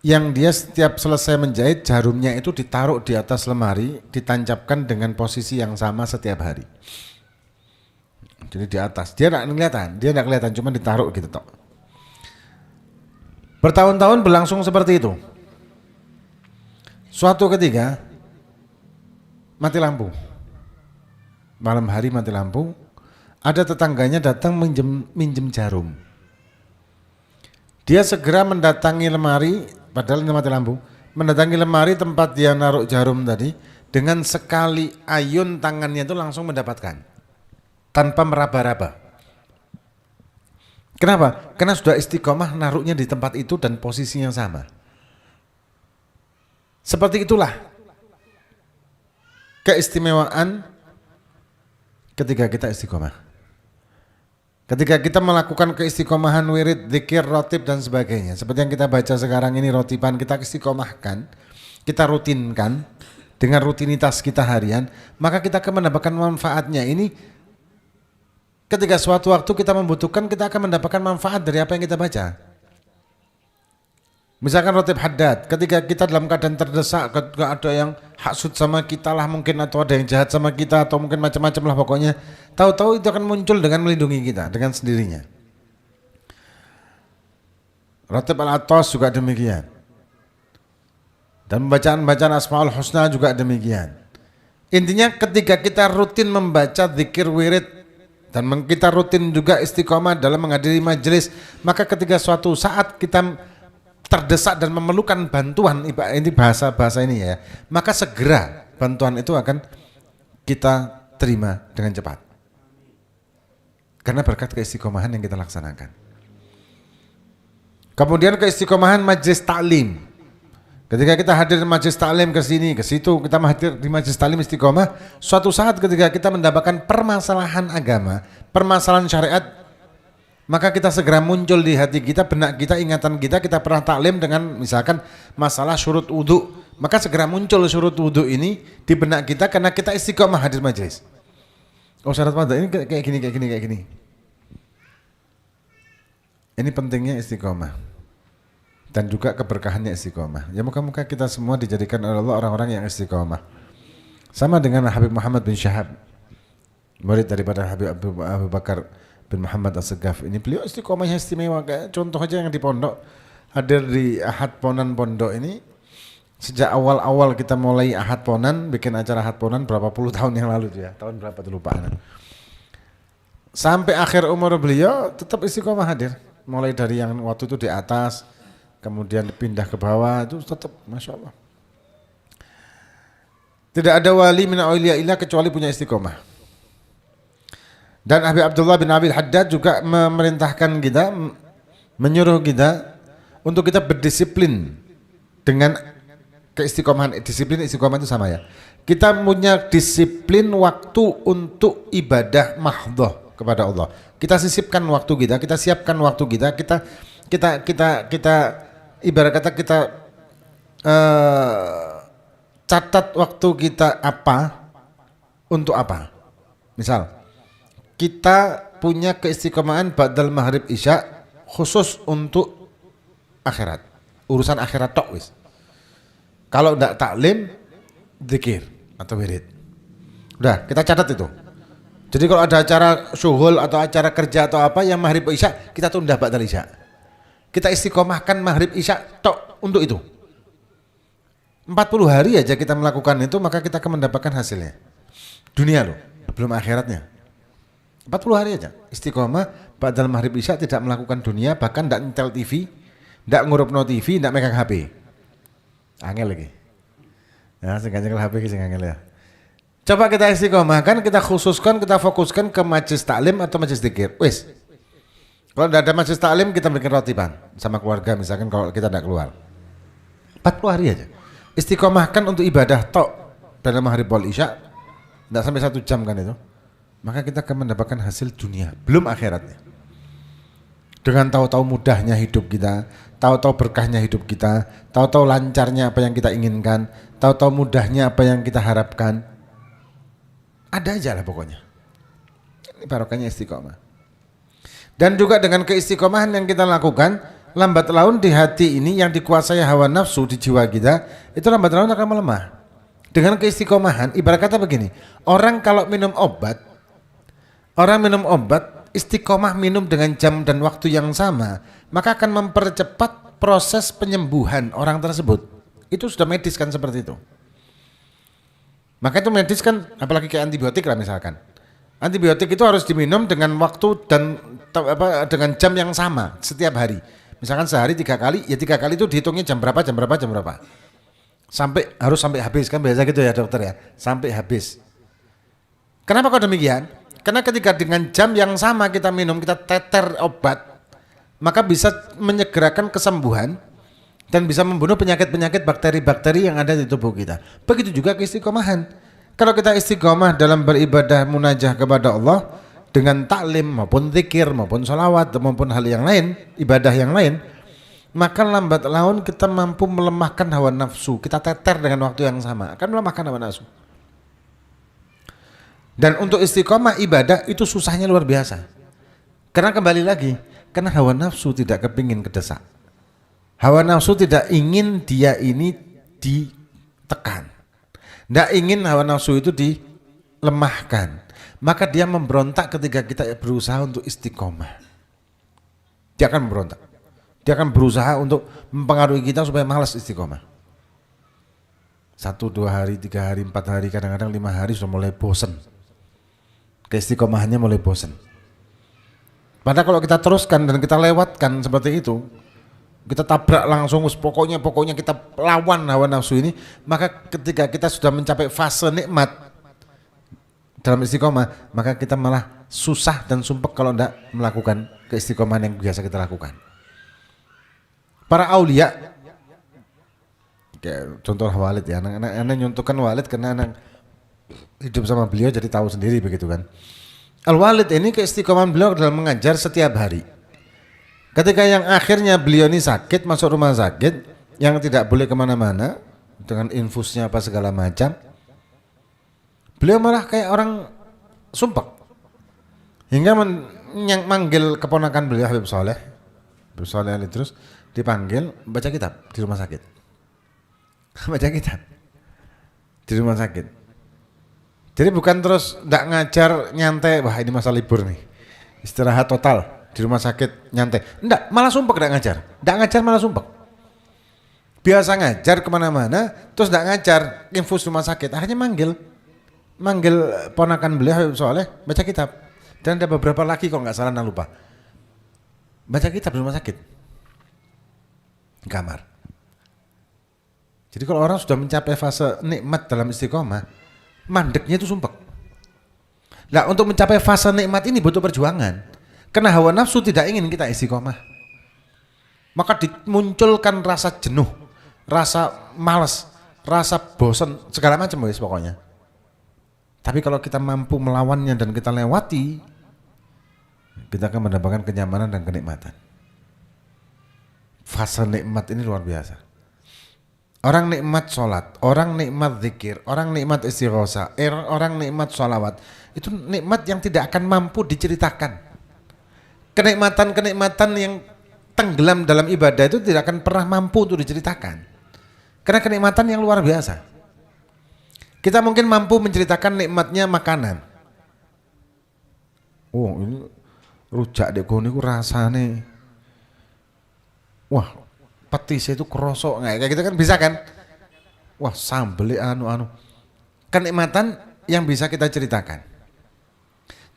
S3: yang dia setiap selesai menjahit, jarumnya itu ditaruh di atas lemari, ditancapkan dengan posisi yang sama setiap hari. Jadi di atas, dia tidak kelihatan, cuma ditaruh gitu tok. Bertahun-tahun berlangsung seperti itu. Suatu ketika mati lampu, malam hari mati lampu, ada tetangganya datang minjem jarum. Dia segera mendatangi lemari, padahal ini mati lampu, mendatangi lemari tempat dia naruh jarum tadi, dengan sekali ayun tangannya itu langsung mendapatkan tanpa meraba-raba. Kenapa? Karena sudah istiqomah naruhnya di tempat itu dan posisinya sama. Seperti itulah keistimewaan ketika kita istiqomah. Ketika kita melakukan keistiqomahan wirid, zikir, rotib dan sebagainya, seperti yang kita baca sekarang ini rotiban, kita istiqomahkan, kita rutinkan dengan rutinitas kita harian, maka kita akan mendapatkan manfaatnya. Ini ketika suatu waktu kita membutuhkan, kita akan mendapatkan manfaat dari apa yang kita baca. Misalkan rotib haddad, ketika kita dalam keadaan terdesak, ketika ada yang hasud sama kita lah mungkin, atau ada yang jahat sama kita, atau mungkin macam-macam lah pokoknya, tahu-tahu itu akan muncul dengan melindungi kita, dengan sendirinya. Rotib al-atos juga demikian. Dan bacaan-bacaan Asmaul Husna juga demikian. Intinya ketika kita rutin membaca zikir wirid, dan kita rutin juga istiqomah dalam menghadiri majelis, maka ketika suatu saat kita terdesak dan memerlukan bantuan, ini bahasa ini ya, maka segera bantuan itu akan kita terima dengan cepat. Karena berkat keistiqomahan yang kita laksanakan. Kemudian keistiqomahan majelis taklim. Ketika kita hadir di majelis taklim ke sini, ke situ, kita hadir di majelis taklim istiqomah, suatu saat ketika kita mendapatkan permasalahan agama, permasalahan syariat, maka kita segera muncul di hati kita, benak kita, ingatan kita pernah taklim dengan misalkan masalah syurut wudu, maka segera muncul syurut wudu ini di benak kita karena kita istiqomah hadir majelis. Oh, syarat wudu ini kayak gini. Ini pentingnya istiqomah dan juga keberkahannya istiqomah. Ya muka-muka kita semua dijadikan oleh Allah orang-orang yang istiqomah. Sama dengan Habib Muhammad bin Syahab, murid daripada Habib Abu Bakar bin Muhammad As-Segaf ini, beliau istiqomahnya istimewa. Kayak contoh aja yang di pondok, hadir di Ahad Ponan pondok ini, sejak awal-awal kita mulai Ahad Ponan, bikin acara Ahad Ponan berapa puluh tahun yang lalu tuh ya, tahun berapa tuh lupa. Sampai akhir umur beliau tetap istiqomah hadir, mulai dari yang waktu itu di atas, kemudian pindah ke bawah, itu tetap Masya Allah. Tidak ada wali min auliyaillah kecuali punya istiqomah. Dan Habib Abdullah bin Abil Haddad juga memerintahkan kita, menyuruh kita untuk kita berdisiplin dengan keistiqomahan. Disiplin istiqomah itu sama ya. Kita punya disiplin waktu untuk ibadah mahdhah kepada Allah. Kita sisipkan waktu kita siapkan waktu kita ibarat kata kita catat waktu kita apa untuk apa. Misal kita punya keistiqomahan ba'dal maghrib isya khusus untuk akhirat, urusan akhirat tok wis. Kalau enggak taklim, zikir atau wirid. Udah, kita catat itu. Jadi kalau ada acara syuhul atau acara kerja atau apa yang maghrib isya, kita tunda ba'dal isya. Kita istiqomahkan maghrib isya tok untuk itu. 40 hari aja kita melakukan itu, maka kita akan mendapatkan hasilnya. Dunia loh, belum akhiratnya. 40 hari aja istiqomah ba'dal maghrib isya, tidak melakukan dunia, bahkan tidak nyetel TV, tidak ngurupno TV, tidak megang HP. Angel lagi. Ya, sengaja HP sing angel ya. Coba kita istiqomahkan, kita khususkan, kita fokuskan ke majelis taklim atau majelis zikir. Wis. Kalau tidak ada majelis taklim, kita bikin rotiban sama keluarga misalkan kalau kita tidak keluar. 40 hari aja. Istiqomahkan untuk ibadah tok dalam maghrib wal isya, tidak sampai 1 jam kan itu. Maka kita akan mendapatkan hasil dunia, belum akhiratnya. Dengan tahu-tahu mudahnya hidup kita, tahu-tahu berkahnya hidup kita, tahu-tahu lancarnya apa yang kita inginkan, tahu-tahu mudahnya apa yang kita harapkan. Ada aja lah pokoknya. Ini barokahnya istiqomah. Dan juga dengan keistiqomahan yang kita lakukan, lambat laun di hati ini yang dikuasai hawa nafsu di jiwa kita, itu lambat laun akan melemah. Dengan keistiqomahan, ibarat kata begini, orang kalau minum obat, istiqomah minum dengan jam dan waktu yang sama, maka akan mempercepat proses penyembuhan orang tersebut. Itu sudah medis kan seperti itu. Maka itu medis kan, apalagi kayak antibiotik lah misalkan. Antibiotik itu harus diminum dengan waktu dan dengan jam yang sama setiap hari. Misalkan sehari 3 kali, ya 3 kali itu dihitungnya jam berapa. Harus sampai habis, kan biasa gitu ya dokter ya, sampai habis. Kenapa kok demikian? Karena ketika dengan jam yang sama kita minum, kita teter obat, maka bisa menyegerakan kesembuhan dan bisa membunuh penyakit-penyakit bakteri-bakteri yang ada di tubuh kita. Begitu juga keistiqomahan. Kalau kita istiqomah dalam beribadah munajah kepada Allah dengan taklim maupun zikir maupun sholawat maupun hal yang lain, ibadah yang lain, maka lambat laun kita mampu melemahkan hawa nafsu. Kita teter dengan waktu yang sama akan melemahkan hawa nafsu. Dan untuk istiqomah ibadah itu susahnya luar biasa. Karena kembali lagi, karena hawa nafsu tidak kepingin kedesak. Hawa nafsu tidak ingin dia ini ditekan. Tidak ingin hawa nafsu itu dilemahkan. Maka dia memberontak ketika kita berusaha untuk istiqomah. Dia akan memberontak. Dia akan berusaha untuk mempengaruhi kita supaya malas istiqomah. 1, 2 hari, 3 hari, 4 hari, kadang-kadang 5 hari sudah mulai bosan. Keistiqomahannya mulai bosan. Padahal kalau kita teruskan dan kita lewatkan seperti itu, kita tabrak langsung, pokoknya kita lawan hawa nafsu ini, maka ketika kita sudah mencapai fase nikmat dalam istiqomah, maka kita malah susah dan sumpek kalau tidak melakukan keistiqomahan yang biasa kita lakukan. Para aulia, kayak contoh Walid ya, anak nyontohkan Walid karena anak hidup sama beliau jadi tahu sendiri begitu kan. Al-Walid ini keistiqomahan beliau adalah mengajar setiap hari. Ketika yang akhirnya beliau ini sakit, masuk rumah sakit, yang tidak boleh kemana-mana, dengan infusnya apa segala macam, beliau malah kayak orang sumpek. Hingga yang manggil keponakan beliau Habib Soleh Ali terus dipanggil baca kitab di rumah sakit. Baca kitab di rumah sakit. Jadi bukan terus tidak ngajar nyantai, wah ini masa libur nih, istirahat total. Di rumah sakit nyantai, enggak, malah sumpek enggak ngajar malah sumpek. Biasa ngajar kemana-mana, terus enggak ngajar, infus rumah sakit, akhirnya manggil ponakan beliau Habib Soleh baca kitab. Dan ada beberapa lagi kok nggak salah, lupa, baca kitab di rumah sakit, di kamar. Jadi kalau orang sudah mencapai fase nikmat dalam istiqomah, mandeknya itu sumpek. Nah, untuk mencapai fase nikmat ini butuh perjuangan. Karena hawa nafsu tidak ingin kita istiqomah. Maka dimunculkan rasa jenuh, rasa malas, rasa bosan, segala macam guys pokoknya. Tapi kalau kita mampu melawannya dan kita lewati, kita akan mendapatkan kenyamanan dan kenikmatan. Fase nikmat ini luar biasa. Orang nikmat sholat, orang nikmat zikir, orang nikmat istighosa, orang nikmat sholawat, itu nikmat yang tidak akan mampu diceritakan. Kenikmatan-kenikmatan yang tenggelam dalam ibadah itu tidak akan pernah mampu untuk diceritakan. Karena kenikmatan yang luar biasa. Kita mungkin mampu menceritakan nikmatnya makanan. Oh ini rujak dek ini rasanya, wah petisnya itu kerosok, kayak gitu kan bisa kan? Wah sambelnya anu. Kenikmatan yang bisa kita ceritakan.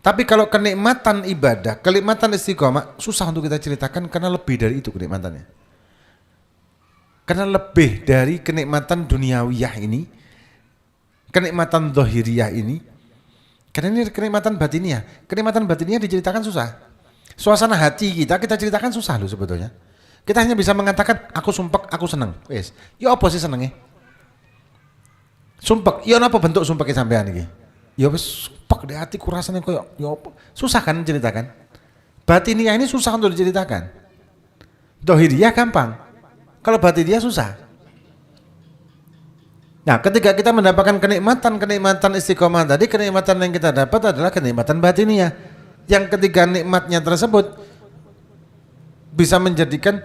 S3: Tapi kalau kenikmatan ibadah, kenikmatan istiqomah susah untuk kita ceritakan karena lebih dari itu kenikmatannya. Karena lebih dari kenikmatan duniawiyah ini, kenikmatan zahiriyah ini, karena ini kenikmatan batiniah. Kenikmatan batiniah diceritakan susah. Suasana hati kita ceritakan susah loh sebetulnya. Kita hanya bisa mengatakan aku sumpek, aku seneng. Wes, ya apa sih senengnya? Sumpek, ya apa bentuk sumpeknya sampean iki? Ya wis sumpek di hatiku rasanya koyo ya apa? Susah kan menceritakan. Batiniah ini susah untuk diceritakan. Zahiriyah gampang. Kalau batiniah susah. Nah, ketika kita mendapatkan kenikmatan istiqomah tadi, kenikmatan yang kita dapat adalah kenikmatan batiniah. Yang ketiga nikmatnya tersebut bisa menjadikan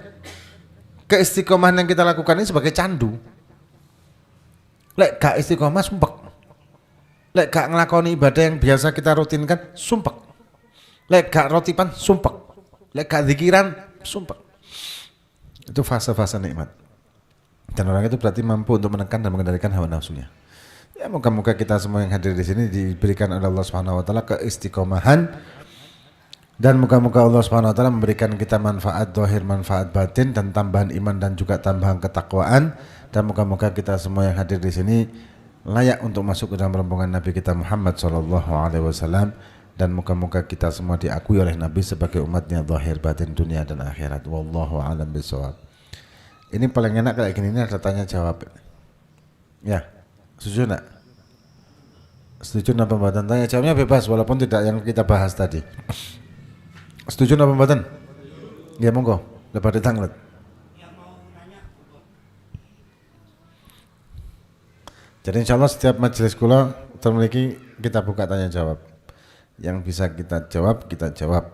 S3: keistiqomahan yang kita lakukan ini sebagai candu. Lek gak istiqomah sumpek. Lek gak ngelakoni ibadah yang biasa kita rutinkan sumpek. Lek gak rotipan sumpek. Lek gak zikiran sumpek. Itu fase-fase nikmat. Dan orang itu berarti mampu untuk menekan dan mengendalikan hawa nafsunya. Ya moga-moga kita semua yang hadir di sini diberikan oleh Allah Subhanahu wa taala keistiqomahan Dan moga-moga Allah Subhanahu wa taala memberikan kita manfaat zahir, manfaat batin dan tambahan iman dan juga tambahan ketakwaan, dan moga-moga kita semua yang hadir di sini layak untuk masuk ke dalam rombongan Nabi kita Muhammad sallallahu alaihi wasallam, dan moga-moga kita semua diakui oleh Nabi sebagai umatnya zahir batin dunia dan akhirat. Wallahu a'lam bishawab. Ini paling enak kayak gini, ini ada tanya jawab. Ya, setuju enggak? Setuju enggak pembahasan? Tanya jawabnya bebas walaupun tidak yang kita bahas tadi. Setuju enggak pembahasan? Ya monggo, dapat ditanglet. Jadi insya Allah setiap majelis kula termiliki kita buka tanya jawab. Yang bisa kita jawab, kita jawab.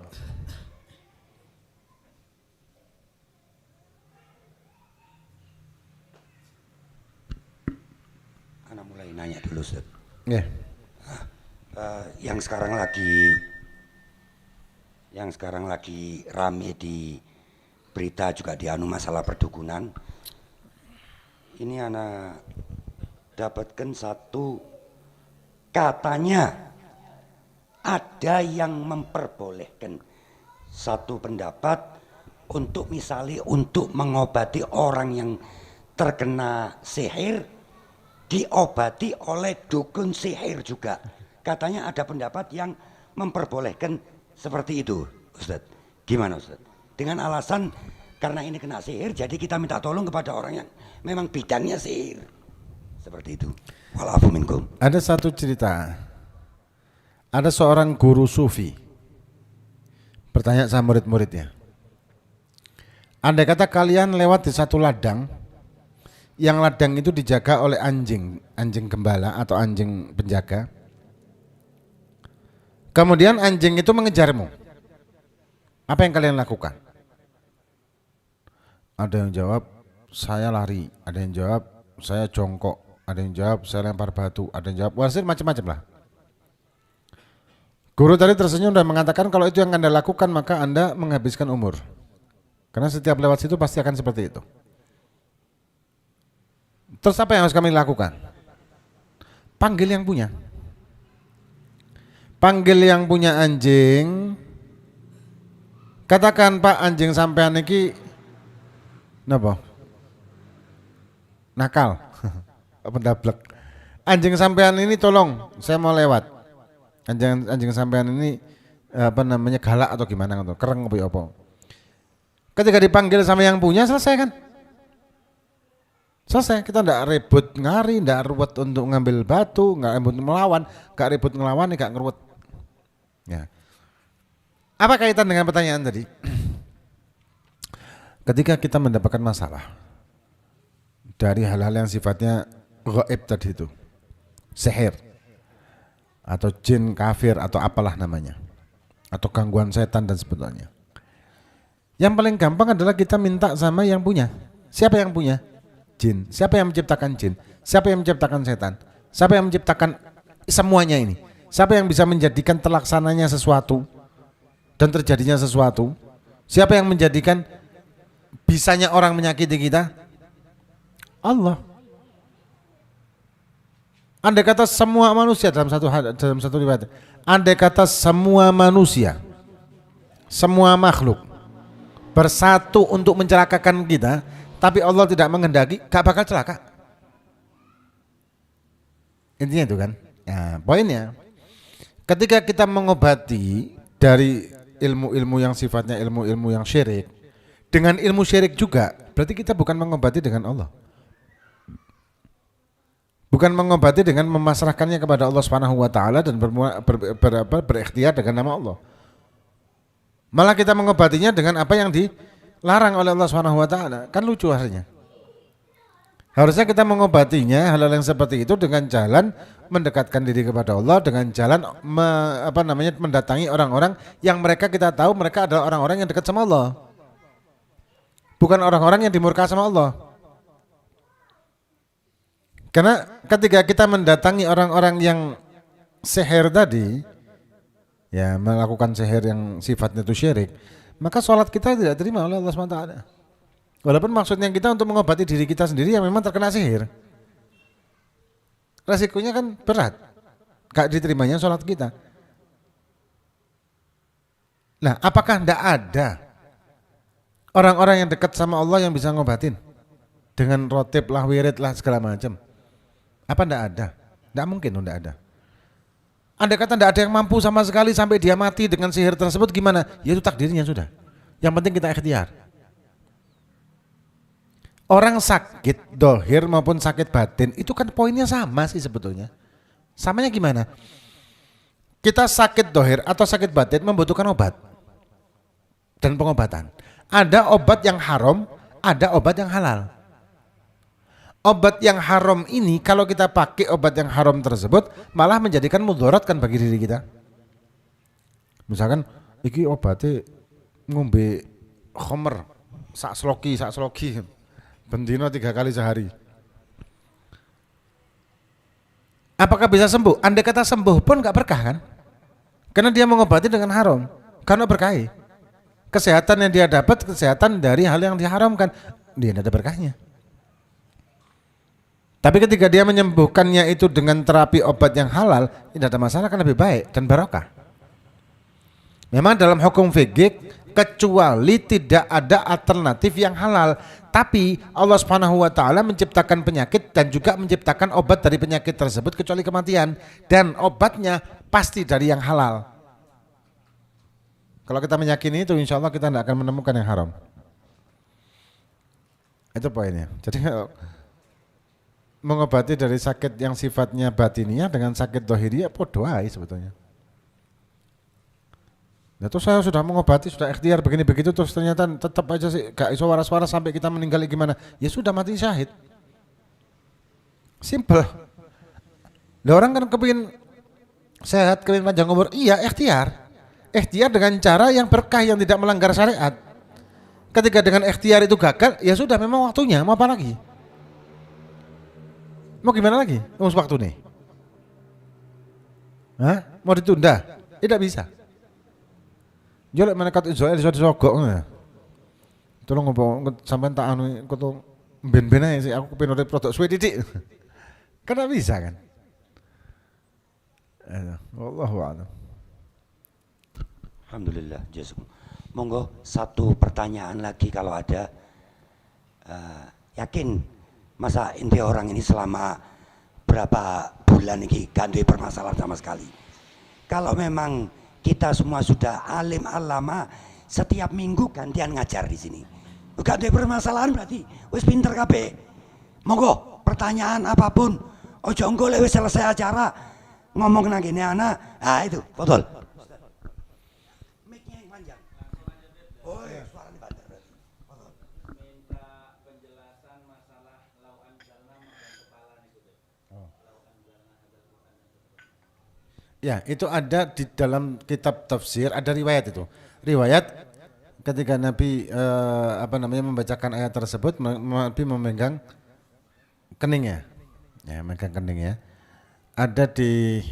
S2: Anak mulai nanya dulu, Ustaz.
S3: Yeah.
S2: Yang sekarang lagi rame di berita juga di masalah perdukunan. Ini anak dapatkan satu, katanya ada yang memperbolehkan satu pendapat untuk misalnya untuk mengobati orang yang terkena sihir, diobati oleh dukun sihir juga. Katanya ada pendapat yang memperbolehkan seperti itu, Ustaz. Gimana, Ustaz? Dengan alasan karena ini kena sihir, jadi kita minta tolong kepada orang yang memang bidangnya sihir. Seperti itu. Walafu minkum.
S3: Ada satu cerita. Ada seorang guru sufi bertanya sama murid-muridnya. Andai kata kalian lewat di satu ladang, yang ladang itu dijaga oleh anjing gembala atau anjing penjaga. Kemudian anjing itu mengejarmu. Apa yang kalian lakukan? Ada yang jawab, saya lari. Ada yang jawab, saya jongkok. Ada yang jawab, saya lempar batu. Ada yang jawab, wasit macam-macam lah. Guru tadi tersenyum dan mengatakan kalau itu yang Anda lakukan maka Anda menghabiskan umur. Karena setiap lewat situ pasti akan seperti itu. Terus apa yang harus kami lakukan? Panggil yang punya. Panggil yang punya anjing. Katakan, Pak, anjing sampean iki napa? Nakal. Pendablek. Anjing sampean ini tolong, saya mau lewat. Anjing sampean ini galak atau gimana gitu, kereng apa. Ketika dipanggil sama yang punya, selesai kan? Selesai, kita enggak ribut ngari, enggak ruwet untuk ngambil batu, enggak ribut melawan, enggak ribut ngelawan, enggak ngeruwet. Ya. Apa kaitan dengan pertanyaan tadi? Ketika kita mendapatkan masalah dari hal-hal yang sifatnya gaib tadi itu, sihir atau jin kafir atau apalah namanya, atau gangguan setan dan sebagainya. Yang paling gampang adalah kita minta sama yang punya. Siapa yang punya? Jin. Siapa yang menciptakan jin? Siapa yang menciptakan setan? Siapa yang menciptakan semuanya ini? Siapa yang bisa menjadikan terlaksananya sesuatu dan terjadinya sesuatu? Siapa yang menjadikan bisanya orang menyakiti kita? Allah. Andai kata semua manusia dalam satu riwayat, andai kata semua manusia, semua makhluk bersatu untuk mencelakakan kita, tapi Allah tidak menghendaki, gak bakal celaka. Intinya itu kan. Nah, poinnya, ketika kita mengobati dari ilmu-ilmu yang sifatnya ilmu-ilmu yang syirik dengan ilmu syirik juga, berarti kita bukan mengobati dengan Allah. Bukan mengobati dengan memasrahkannya kepada Allah Subhanahu wa taala dan berikhtiar dengan nama Allah. Malah kita mengobatinya dengan apa yang dilarang oleh Allah Subhanahu wa taala. Kan lucu hasilnya. Harusnya kita mengobatinya hal-hal yang seperti itu dengan jalan mendekatkan diri kepada Allah, dengan jalan mendatangi orang-orang yang mereka kita tahu mereka adalah orang-orang yang dekat sama Allah. Bukan orang-orang yang dimurka sama Allah. Karena ketika kita mendatangi orang-orang yang sihir tadi, ya melakukan sihir yang sifatnya itu syirik, maka sholat kita tidak terima oleh Allah SWT. Walaupun maksudnya kita untuk mengobati diri kita sendiri yang memang terkena sihir. Resikonya kan berat, gak diterimanya sholat kita. Nah, apakah tidak ada orang-orang yang dekat sama Allah yang bisa ngobatin dengan rotib lah, wirid lah, segala macam? Apa tidak ada? Tidak mungkin, tidak ada. Andai kata tidak ada yang mampu sama sekali sampai dia mati dengan sihir tersebut, gimana? Ya itu takdirnya sudah. Yang penting kita ikhtiar. Orang sakit dohir maupun sakit batin itu kan poinnya sama sih sebetulnya. Samanya gimana? Kita sakit dohir atau sakit batin membutuhkan obat dan pengobatan. Ada obat yang haram, ada obat yang halal. Obat yang haram ini kalau kita pakai obat yang haram tersebut malah menjadikan mudarat kan bagi diri kita. Misalkan iki obatnya ngombe khamr sak sloki bendino 3 kali sehari. Apakah bisa sembuh? Andai kata sembuh pun gak berkah kan? Karena dia mengobati dengan haram. Karena berkah. Kesehatan yang dia dapat kesehatan dari hal yang diharamkan, dia tidak ada berkahnya. Tapi ketika dia menyembuhkannya itu dengan terapi obat yang halal, tidak ada masalah, kan lebih baik dan barokah. Memang dalam hukum fikih kecuali tidak ada alternatif yang halal, tapi Allah Subhanahu wa taala menciptakan penyakit dan juga menciptakan obat dari penyakit tersebut kecuali kematian, dan obatnya pasti dari yang halal. Kalau kita meyakini itu, insya Allah kita tidak akan menemukan yang haram. Itu poinnya. Jadi mengobati dari sakit yang sifatnya batiniah dengan sakit dohiriyah podo aja sebetulnya. Nah, terus saya sudah mengobati, sudah ikhtiar begini begitu, terus ternyata tetap aja sih gak iso waras-waras sampai kita meninggal gimana? Ya sudah, mati syahid. Simple. Nah, orang kan kepingin sehat, kepingin panjang umur, iya ikhtiar. Ikhtiar dengan cara yang berkah, yang tidak melanggar syariat. Ketika dengan ikhtiar itu gagal, ya sudah memang waktunya, mau apa lagi? Mau gimana lagi? Mau waktu nih? Hah? Mau ditunda? Tidak bisa. Jolek menekat Israel sudah disogok. Tolong ngomong sampean tak anu kudu ben-ben ae sih, aku kepengin urip produk suwe titik. Kan bisa kan? Wallahu a'lam.
S2: Alhamdulillah, jazakum. Monggo satu pertanyaan lagi kalau ada. Yakin masa inti orang ini selama berapa bulan ini gak ada permasalahan sama sekali? Kalau memang kita semua sudah alim alama, setiap minggu gantian ngajar di sini, gak ada permasalahan berarti wis pinter kabeh. Monggo pertanyaan apapun, ojo engko lek wis selesai acara ngomong nang kene ana, itu betul. Mic-nya yang panjang. Oh ya, suaranya banter berarti.
S1: Minta penjelasan masalah lau anzalna makan kepala itu.
S3: Ya, itu ada di dalam kitab tafsir, ada riwayat itu. Riwayat ketika Nabi membacakan ayat tersebut, Nabi memegang keningnya. Ya, memegang keningnya. Ada di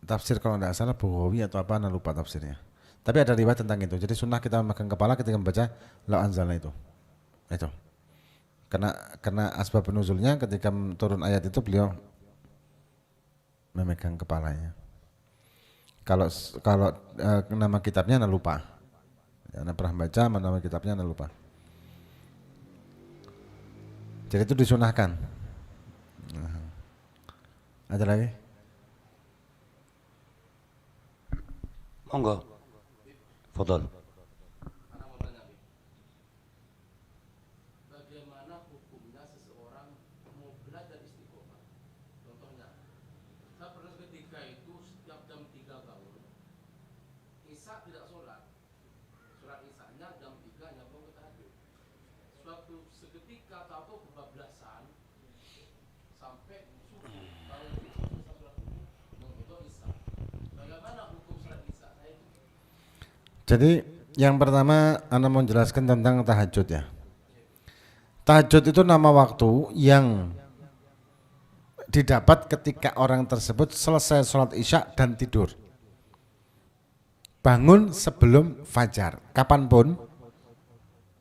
S3: tafsir kalau tidak salah Bukhari atau apa, lupa tafsirnya. Tapi ada riwayat tentang itu. Jadi sunnah kita memegang kepala ketika membaca lau anzalna itu. Itu. Karena asbab nuzulnya ketika turun ayat itu beliau memegang kepalanya. Kalau nama kitabnya anda lupa. Ya, anda pernah baca nama kitabnya anda lupa. Jadi itu disunahkan. Ada lagi?
S2: Monggo. Fadhol.
S4: Bagaimana hukumnya seseorang mau belajar istiqomah? Contohnya, saya pernah ketika itu setiap jam 3 bangun, Isya tidak sholat Isyanya jam 3 nyambung ke tahajud. Suatu seketika atau kebablasan sampai subuh, kalau bisa sholat untuk Isya. Bagaimana hukum sholat Isya saya itu?
S3: Jadi yang pertama anda mau jelaskan tentang tahajud ya. Tahajud itu nama waktu yang didapat ketika orang tersebut selesai sholat isya dan tidur. Bangun sebelum fajar, kapanpun,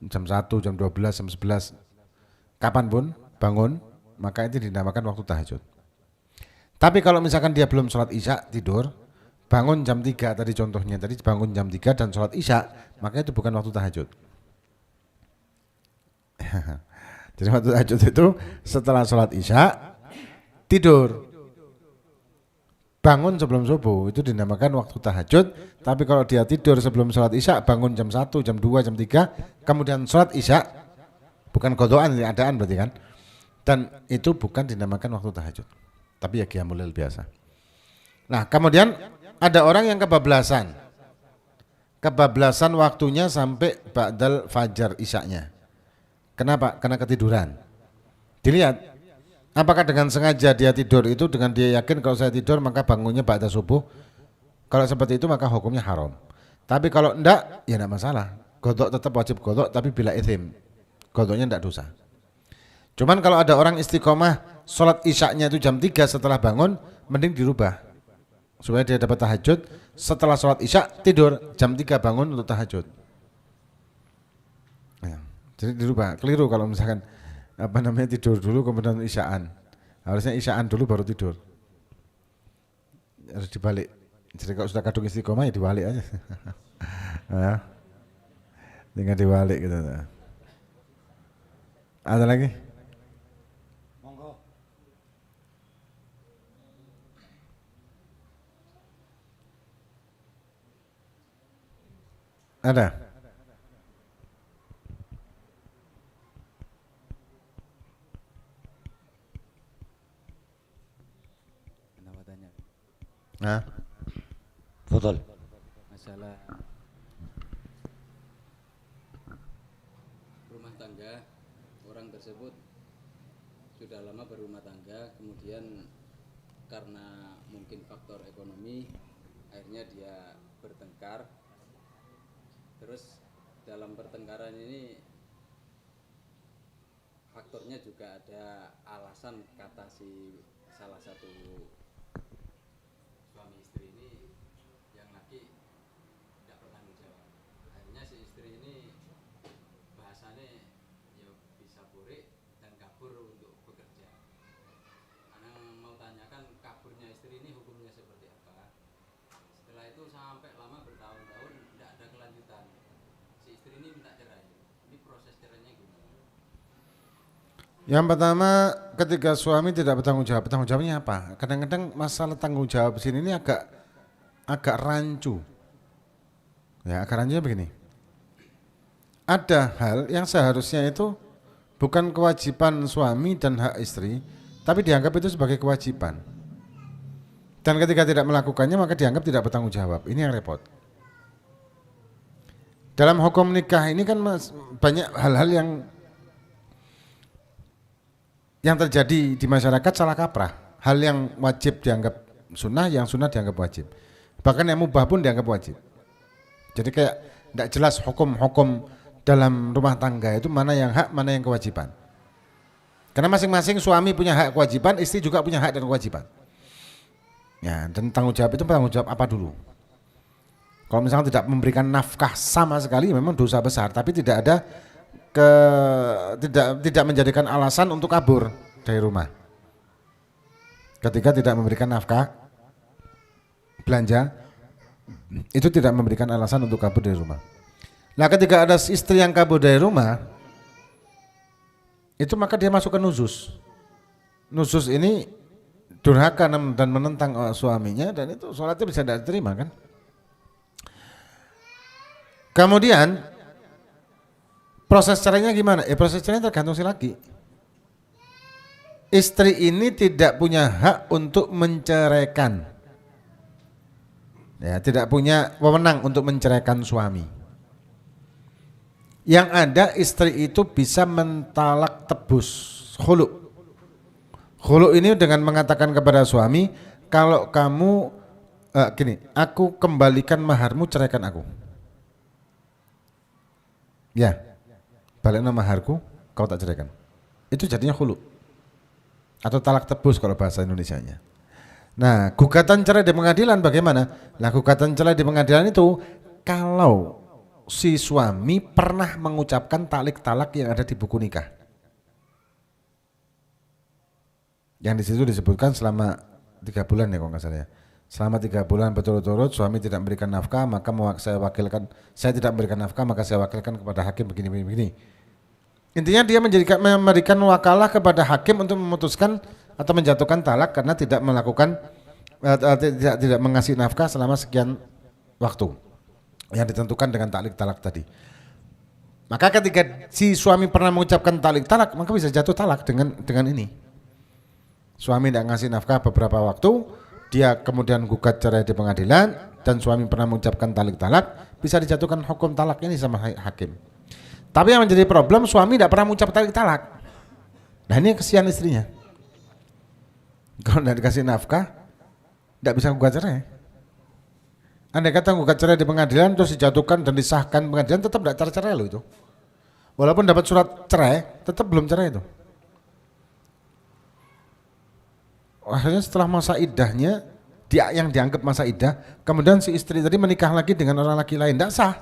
S3: jam 1, jam 12, jam 11, kapanpun bangun, maka itu dinamakan waktu tahajud. Tapi kalau misalkan dia belum sholat isya, tidur, bangun jam 3 tadi contohnya, tadi bangun jam 3 dan sholat isya, maka itu bukan waktu tahajud. Jadi waktu tahajud itu setelah sholat isya tidur, bangun sebelum subuh, itu dinamakan waktu tahajud. Tapi kalau dia tidur sebelum sholat isya, bangun jam 1, jam 2, jam 3, kemudian sholat isya, bukan qadhaan, ini adaan berarti kan, dan itu bukan dinamakan waktu tahajud, tapi ya qiyamul lail biasa. Nah kemudian ada orang yang kebablasan waktunya sampai ba'dal fajar isya'nya. Kenapa? Karena ketiduran. Dilihat apakah dengan sengaja dia tidur itu dengan dia yakin kalau saya tidur maka bangunnya ba'da subuh. Kalau seperti itu maka hukumnya haram. Tapi kalau enggak ya enggak masalah, qadha tetap wajib qadha, tapi bila ithim, qadhanya enggak dosa. Cuman kalau ada orang istiqomah sholat isya'nya itu jam 3 setelah bangun, mending dirubah supaya dia dapat tahajud. Setelah sholat isya tidur, jam 3 bangun untuk tahajud. Ya, jadi dirubah. Keliru kalau misalkan tidur dulu kemudian isya'an. Harusnya isya'an dulu baru tidur. Harus dibalik. Jadi kalau sudah kadung istiqomah ya dibalik aja. Ya. Tinggal dibalik gitu. Ada lagi? Ada?
S5: Kenapa tanya?
S3: Nah,
S2: Fadhal.
S5: Masalah rumah tangga, orang tersebut sudah lama berumah tangga, kemudian karena mungkin faktor ekonomi, akhirnya dia bertengkar. Terus dalam pertengkaran ini faktornya juga ada alasan, kata si salah satu suami istri ini yang laki tidak bertanggung jawab. Akhirnya si istri ini bahasanya ya bisa burik dan kabur untuk bekerja. Anak mau tanyakan kaburnya istri ini hukumnya seperti apa? Setelah itu sampai lama bertahun-tahun tidak ada kelanjutan. Si istri ini minta cerai. Ini proses cerainya gimana?
S3: yang pertama ketika suami tidak bertanggung jawabnya apa? Kadang-kadang masalah tanggung jawab di sini ini agak rancu. Ya, agak rancunya begini. Ada hal yang seharusnya itu bukan kewajiban suami dan hak istri, tapi dianggap itu sebagai kewajiban. Dan ketika tidak melakukannya maka dianggap tidak bertanggung jawab. Ini yang repot. Dalam hukum nikah ini kan banyak hal-hal yang terjadi di masyarakat salah kaprah. Hal yang wajib dianggap sunnah, yang sunnah dianggap wajib. Bahkan yang mubah pun dianggap wajib. Jadi kayak tidak jelas hukum-hukum dalam rumah tangga itu mana yang hak, mana yang kewajiban. Karena masing-masing suami punya hak kewajiban, istri juga punya hak dan kewajiban. Ya, dan tanggung jawab itu tanggung jawab apa dulu? Kalau misalnya tidak memberikan nafkah sama sekali memang dosa besar, tapi tidak ada tidak menjadikan alasan untuk kabur dari rumah. Ketika tidak memberikan nafkah belanja, itu tidak memberikan alasan untuk kabur dari rumah. Nah, ketika ada istri yang kabur dari rumah, itu maka dia masuk ke nuzus. Nuzus ini durhaka dan menentang suaminya, dan itu sholatnya bisa tidak diterima kan. Kemudian proses cerainya gimana? Proses cerainya tergantung si laki. Istri ini tidak punya hak untuk menceraikan. Ya, tidak punya wewenang untuk menceraikan suami. Yang ada istri itu bisa mentalak tebus, khulu. Khulu ini dengan mengatakan kepada suami, kalau kamu gini, aku kembalikan maharmu, ceraikan aku. Ya, baliklah maharku, kau tak ceraikan. Itu jadinya khulu. Atau talak tebus kalau bahasa Indonesianya. Nah, gugatan cerai di pengadilan bagaimana? Nah, gugatan cerai di pengadilan itu kalau si suami pernah mengucapkan talak yang ada di buku nikah. Yang di situ disebutkan selama 3 bulan ya kalau nggak salah ya. selama 3 bulan berturut-turut suami tidak memberikan nafkah, maka saya tidak memberikan nafkah, maka saya wakilkan kepada hakim begini. Intinya dia memberikan wakalah kepada hakim untuk memutuskan atau menjatuhkan talak karena tidak melakukan tidak mengasih nafkah selama sekian waktu yang ditentukan dengan taklik talak tadi. Maka ketika si suami pernah mengucapkan taklik talak, maka bisa jatuh talak dengan ini. Suami tidak ngasih nafkah beberapa waktu, dia kemudian gugat cerai di pengadilan dan suami pernah mengucapkan taklik talak, bisa dijatuhkan hukum talak ini sama hakim. Tapi yang menjadi problem, suami tidak pernah mengucap taklik talak. Nah ini kesian istrinya. Kalau tidak dikasih nafkah, tidak bisa gugat cerai. Andai kata gugat cerai di pengadilan terus dijatuhkan dan disahkan pengadilan, tetap tidak cerai loh itu. Walaupun dapat surat cerai, tetap belum cerai itu. Akhirnya setelah masa iddahnya, yang dianggap masa iddah, kemudian si istri tadi menikah lagi dengan orang laki lain, tidak sah.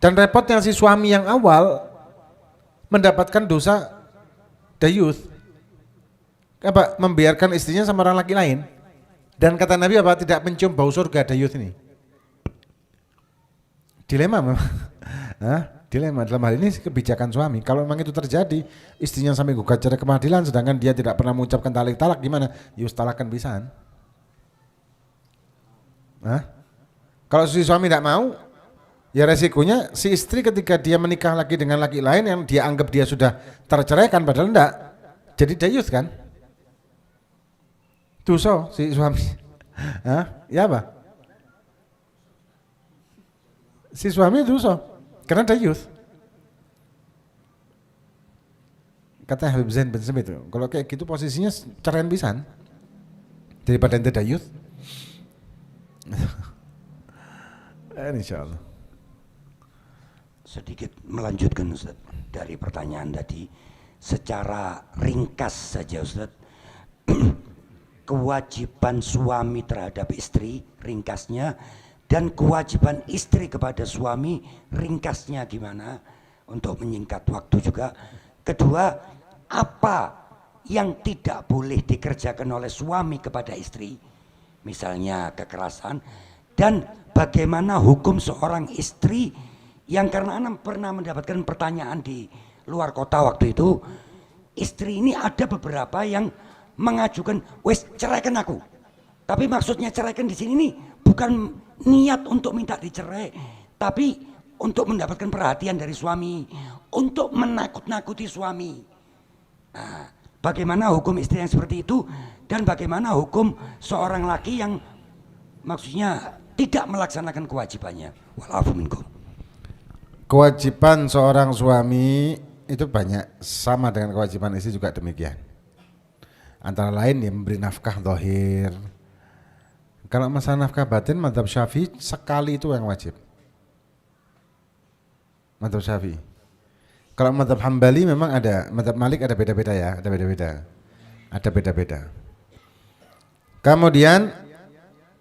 S3: Dan repotnya si suami yang awal mendapatkan dosa dayuth, membiarkan istrinya sama orang laki lain. Dan kata Nabi apa? Tidak mencium bau surga dayuth ini. Dilema memang. Dilema dalam hal ini kebijakan suami. Kalau memang itu terjadi, istrinya sampai gugat cerai ke pengadilan, sedangkan dia tidak pernah mengucapkan taklik talak, gimana? Yus talakkan bisaan. Kalau si suami tidak mau, ya resikonya si istri ketika dia menikah lagi dengan laki lain yang dia anggap dia sudah terceraikan, padahal enggak, jadi dayuth kan? Dosa si suami. Ya apa? Si suami dosa karena dayuth. Kata Habib Zain bin Sabit, kalau kayak gitu posisinya ceraian pisan daripada ente dayuth. Insyaallah.
S2: Sedikit melanjutkan Ustaz dari pertanyaan tadi, secara ringkas saja Ustaz. Kewajiban suami terhadap istri ringkasnya, dan kewajiban istri kepada suami ringkasnya gimana, untuk menyingkat waktu juga. Kedua, apa yang tidak boleh dikerjakan oleh suami kepada istri, misalnya kekerasan, dan bagaimana hukum seorang istri yang, karena Anda pernah mendapatkan pertanyaan di luar kota waktu itu, istri ini ada beberapa yang mengajukan, wes ceraikan aku. Tapi maksudnya ceraikan di sini nih bukan niat untuk minta dicerai, tapi untuk mendapatkan perhatian dari suami, untuk menakut-nakuti suami. Nah, bagaimana hukum istri yang seperti itu, dan bagaimana hukum seorang laki yang maksudnya tidak melaksanakan kewajibannya? Walafu minkum.
S3: Kewajiban seorang suami itu banyak, sama dengan kewajiban istri juga demikian. Antara lain ya memberi nafkah zahir. Kalau masalah nafkah batin, mazhab Syafi'i sekali itu yang wajib. Mazhab Syafi'i. Kalau mazhab Hambali memang ada, mazhab Malik ada beda-beda ya, ada beda-beda. Kemudian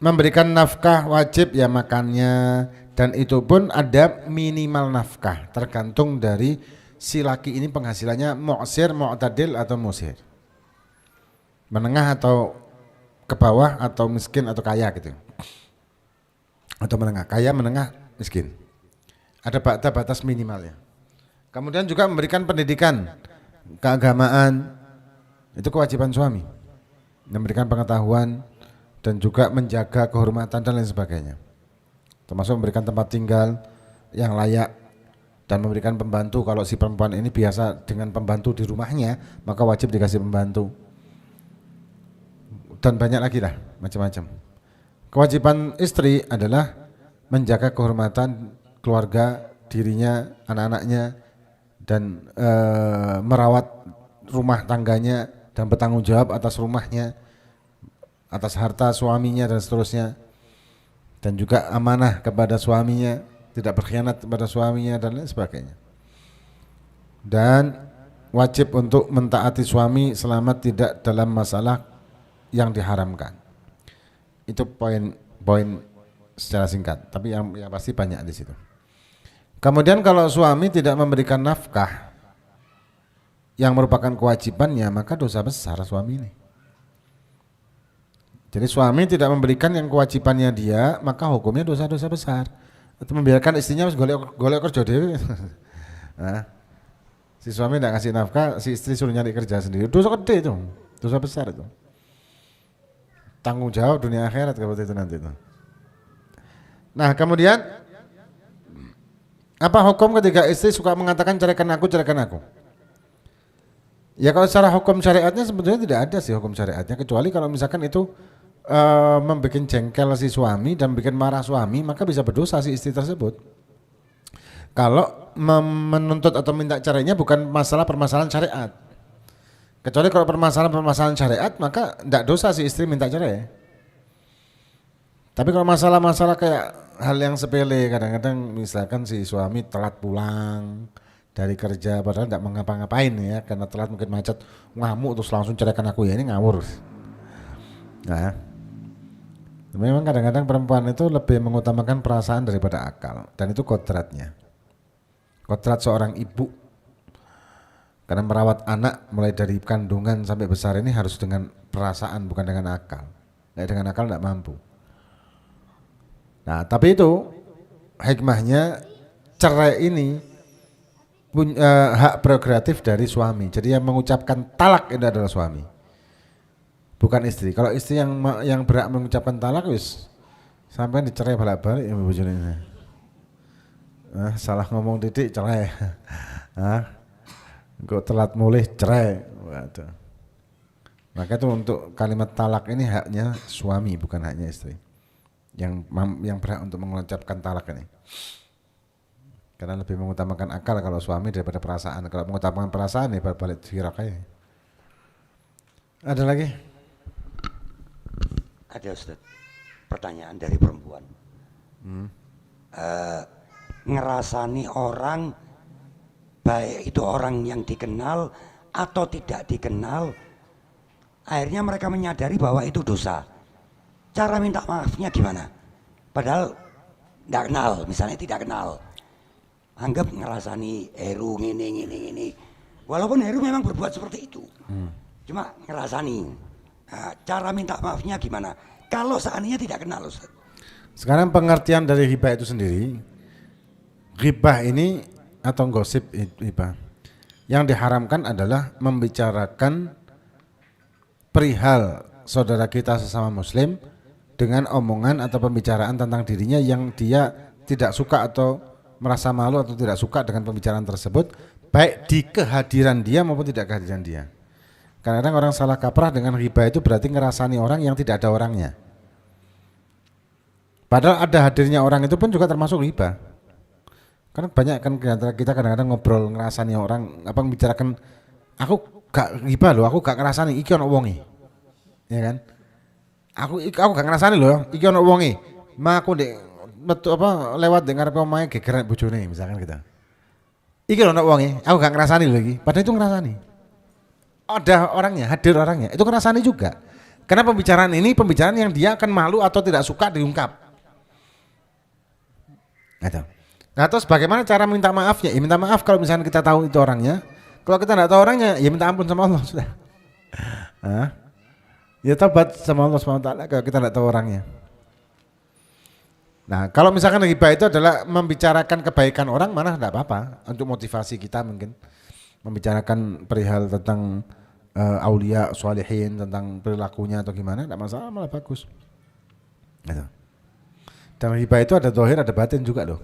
S3: memberikan nafkah wajib ya makannya, dan itu pun ada minimal nafkah, tergantung dari si laki ini penghasilannya mu'sir, mu'tadil atau musir. Menengah atau ke bawah, atau miskin atau kaya gitu, atau menengah, kaya, menengah, miskin. Ada batas minimalnya. Kemudian juga memberikan pendidikan keagamaan, itu kewajiban suami, memberikan pengetahuan dan juga menjaga kehormatan dan lain sebagainya, termasuk memberikan tempat tinggal yang layak dan memberikan pembantu. Kalau si perempuan ini biasa dengan pembantu di rumahnya, maka wajib dikasih pembantu. Dan banyak lagi lah, macam-macam. Kewajiban istri adalah menjaga kehormatan keluarga, dirinya, anak-anaknya, dan merawat rumah tangganya dan bertanggung jawab atas rumahnya, atas harta suaminya dan seterusnya, dan juga amanah kepada suaminya, tidak berkhianat kepada suaminya dan lain sebagainya. Dan wajib untuk mentaati suami selama tidak dalam masalah yang diharamkan. Itu poin secara singkat, tapi yang pasti banyak di situ. Kemudian kalau suami tidak memberikan nafkah yang merupakan kewajibannya, maka dosa besar suami ini. Jadi suami tidak memberikan yang kewajibannya dia, maka hukumnya dosa-dosa besar. Atau membiarkan istrinya golek kerja dewe. Nah, si suami tidak kasih nafkah, si istri suruh nyari kerja sendiri. Dosa gede itu, dosa besar itu. Tanggung jawab dunia akhirat kalau itu nanti itu. Nah, kemudian apa hukum ketika istri suka mengatakan ceraikan aku, ceraikan aku? Ya kalau secara hukum syariatnya sebetulnya tidak ada sih hukum syariatnya, kecuali kalau misalkan itu membuat jengkel si suami dan bikin marah suami, maka bisa berdosa si istri tersebut. Kalau menuntut atau minta cerainya bukan permasalahan syariat. Kecuali kalau permasalahan syariat, maka tidak dosa si istri minta cerai. Tapi kalau masalah-masalah kayak hal yang sepele, kadang-kadang misalkan si suami telat pulang dari kerja padahal tidak mengapa-ngapain ya, karena telat mungkin macet, ngamuk terus langsung ceraikan aku, ya ini ngawur. Nah, memang kadang-kadang perempuan itu lebih mengutamakan perasaan daripada akal, dan itu kodratnya. Kodrat seorang ibu, karena merawat anak mulai dari kandungan sampai besar ini harus dengan perasaan, bukan dengan akal. Nah, dengan akal tidak mampu. Nah, tapi itu hikmahnya, cerai ini punya hak prerogatif dari suami. Jadi yang mengucapkan talak itu adalah suami, bukan istri. Kalau istri yang berhak mengucapkan talak, wis sampai dicerai balik-balik ya bojone. Salah ngomong titik cerai. Kok telat mulih cerai. Waduh. Maka itu untuk kalimat talak ini haknya suami, bukan haknya istri. Yang berhak untuk mengucapkan talak ini. Karena lebih mengutamakan akal kalau suami daripada perasaan. Kalau mengutamakan perasaan ya balik firak aja. Ada lagi?
S2: Ada Ustaz, pertanyaan dari perempuan. Ngerasani orang, baik itu orang yang dikenal atau tidak dikenal, akhirnya mereka menyadari bahwa itu dosa. Cara minta maafnya gimana? Padahal tidak kenal, misalnya tidak kenal. Anggap ngerasani Heru ini. Walaupun Heru memang berbuat seperti itu. Cuma ngerasani. Nah, cara minta maafnya gimana? Kalau seandainya tidak kenal, Ustaz.
S3: Sekarang pengertian dari ghibah itu sendiri. Ghibah ini atau gosip ghibah, yang diharamkan adalah membicarakan perihal saudara kita sesama muslim dengan omongan atau pembicaraan tentang dirinya yang dia tidak suka atau merasa malu atau tidak suka dengan pembicaraan tersebut, baik di kehadiran dia maupun tidak kehadiran dia. Kadang-kadang orang salah kaprah dengan ghibah itu berarti ngerasani orang yang tidak ada orangnya. Padahal ada hadirnya orang itu pun juga termasuk ghibah. Karena banyak kan kita kadang-kadang ngobrol ngerasani orang, apa membicarakan, aku gak ghibah loh, aku gak ngerasani iki ono wonge. Ya kan? Aku gak ngerasani loh, iki ono wonge. Ma aku ndek metu apa lewat dengar omahe gegeran bojone misalkan kita. Iki ono wonge, aku gak ngerasani lho iki. Padahal itu ngerasani. Ada orangnya, hadir orangnya, itu ngerasani juga. Karena pembicaraan ini pembicaraan yang dia akan malu atau tidak suka diungkap. Gitu. Nah terus bagaimana cara minta maafnya? Ya minta maaf kalau misalnya kita tahu itu orangnya. Kalau kita tidak tahu orangnya, ya minta ampun sama Allah sudah. Ya tobat sama Allah SWT kalau kita tidak tahu orangnya. Nah kalau misalkan ghibah itu adalah membicarakan kebaikan orang, mana tidak apa-apa untuk motivasi kita mungkin. Membicarakan perihal tentang aulia, sholihin, tentang perilakunya atau gimana, tidak masalah, malah bagus. Gitu. Dan ghibah itu ada zahir, ada batin juga loh.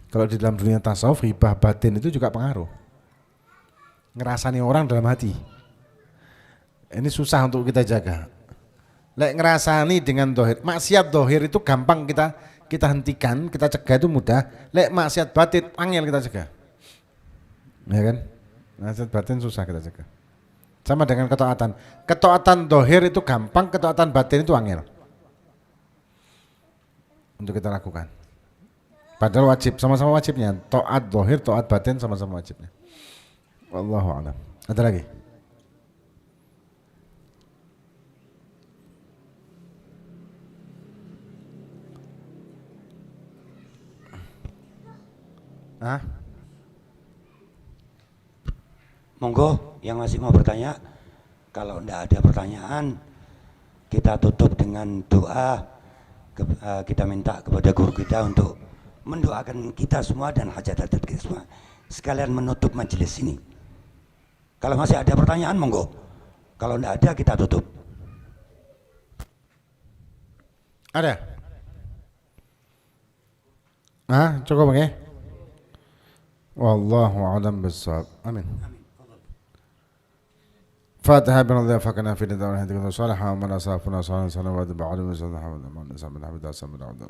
S3: Kalau di dalam dunia tasawuf, ghibah batin itu juga pengaruh. Ngerasani orang dalam hati. Ini susah untuk kita jaga. Lek ngerasani dengan zahir, maksiat zahir itu gampang kita hentikan, kita cegah itu mudah. Lek maksiat batin angel kita cegah. Ya kan? Maksiat batin susah kita cegah. Sama dengan ketaatan. Ketaatan zahir itu gampang, ketaatan batin itu angel. Untuk kita lakukan. Padahal wajib, sama-sama wajibnya. Taat zahir, taat batin sama-sama wajibnya. Wallahu a'lam. Ada lagi?
S2: Monggo yang masih mau bertanya. Kalau enggak ada pertanyaan, kita tutup dengan doa. Kita minta kepada guru kita untuk mendoakan kita semua dan hajat-hajat kita semua, sekalian menutup majelis ini. Kalau masih ada pertanyaan monggo, kalau tidak ada kita tutup.
S3: Ada? Cukup ya? Wallahu a'lam bissawab. Amin. فاتحة بنا الله فكنا في نداء ونهدك صالحا ومن أصافنا صالحا صالحا وعد بعد من صالحا ومن نسأل من حمد أسأل من عبد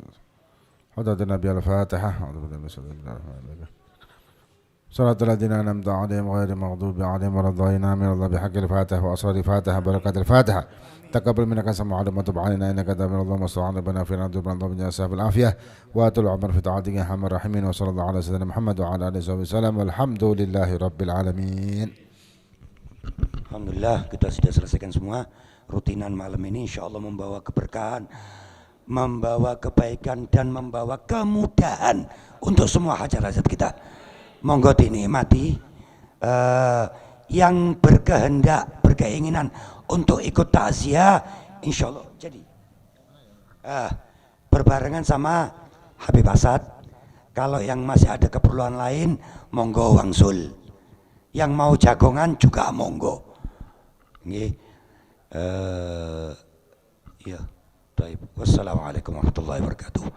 S3: حدد النبي الفاتحة أعوذ بالله من الشيطان الرجيم صراط الذين أنعمت عليهم غير المغضوب عليهم ولا الضالين آمين الله بحق الفاتحة وأسرار الفاتحة بركات الفاتحة تقبل منك سمع علم وتب علينا إنك أنت من الله مستعان ربنا في الأرض ربنا الله بالجزاء بالعافية وآتوا العمر في طاعتك يا أرحم الراحمين وصلى الله على سيدنا محمد وعلى آله وصحبه وسلم والحمد لله رب العالمين.
S2: Alhamdulillah kita sudah selesaikan semua. Rutinan malam ini insya Allah membawa keberkahan, membawa kebaikan dan membawa kemudahan untuk semua hajat-hajat kita. Monggo dinikmati. Yang berkehendak, berkeinginan untuk ikut takziah insya Allah jadi berbarengan sama Habib Asad. Kalau yang masih ada keperluan lain monggo wangsul. Yang mau jagongan juga monggo. Nggih. Ya. Baik. Wassalamualaikum warahmatullahi wabarakatuh.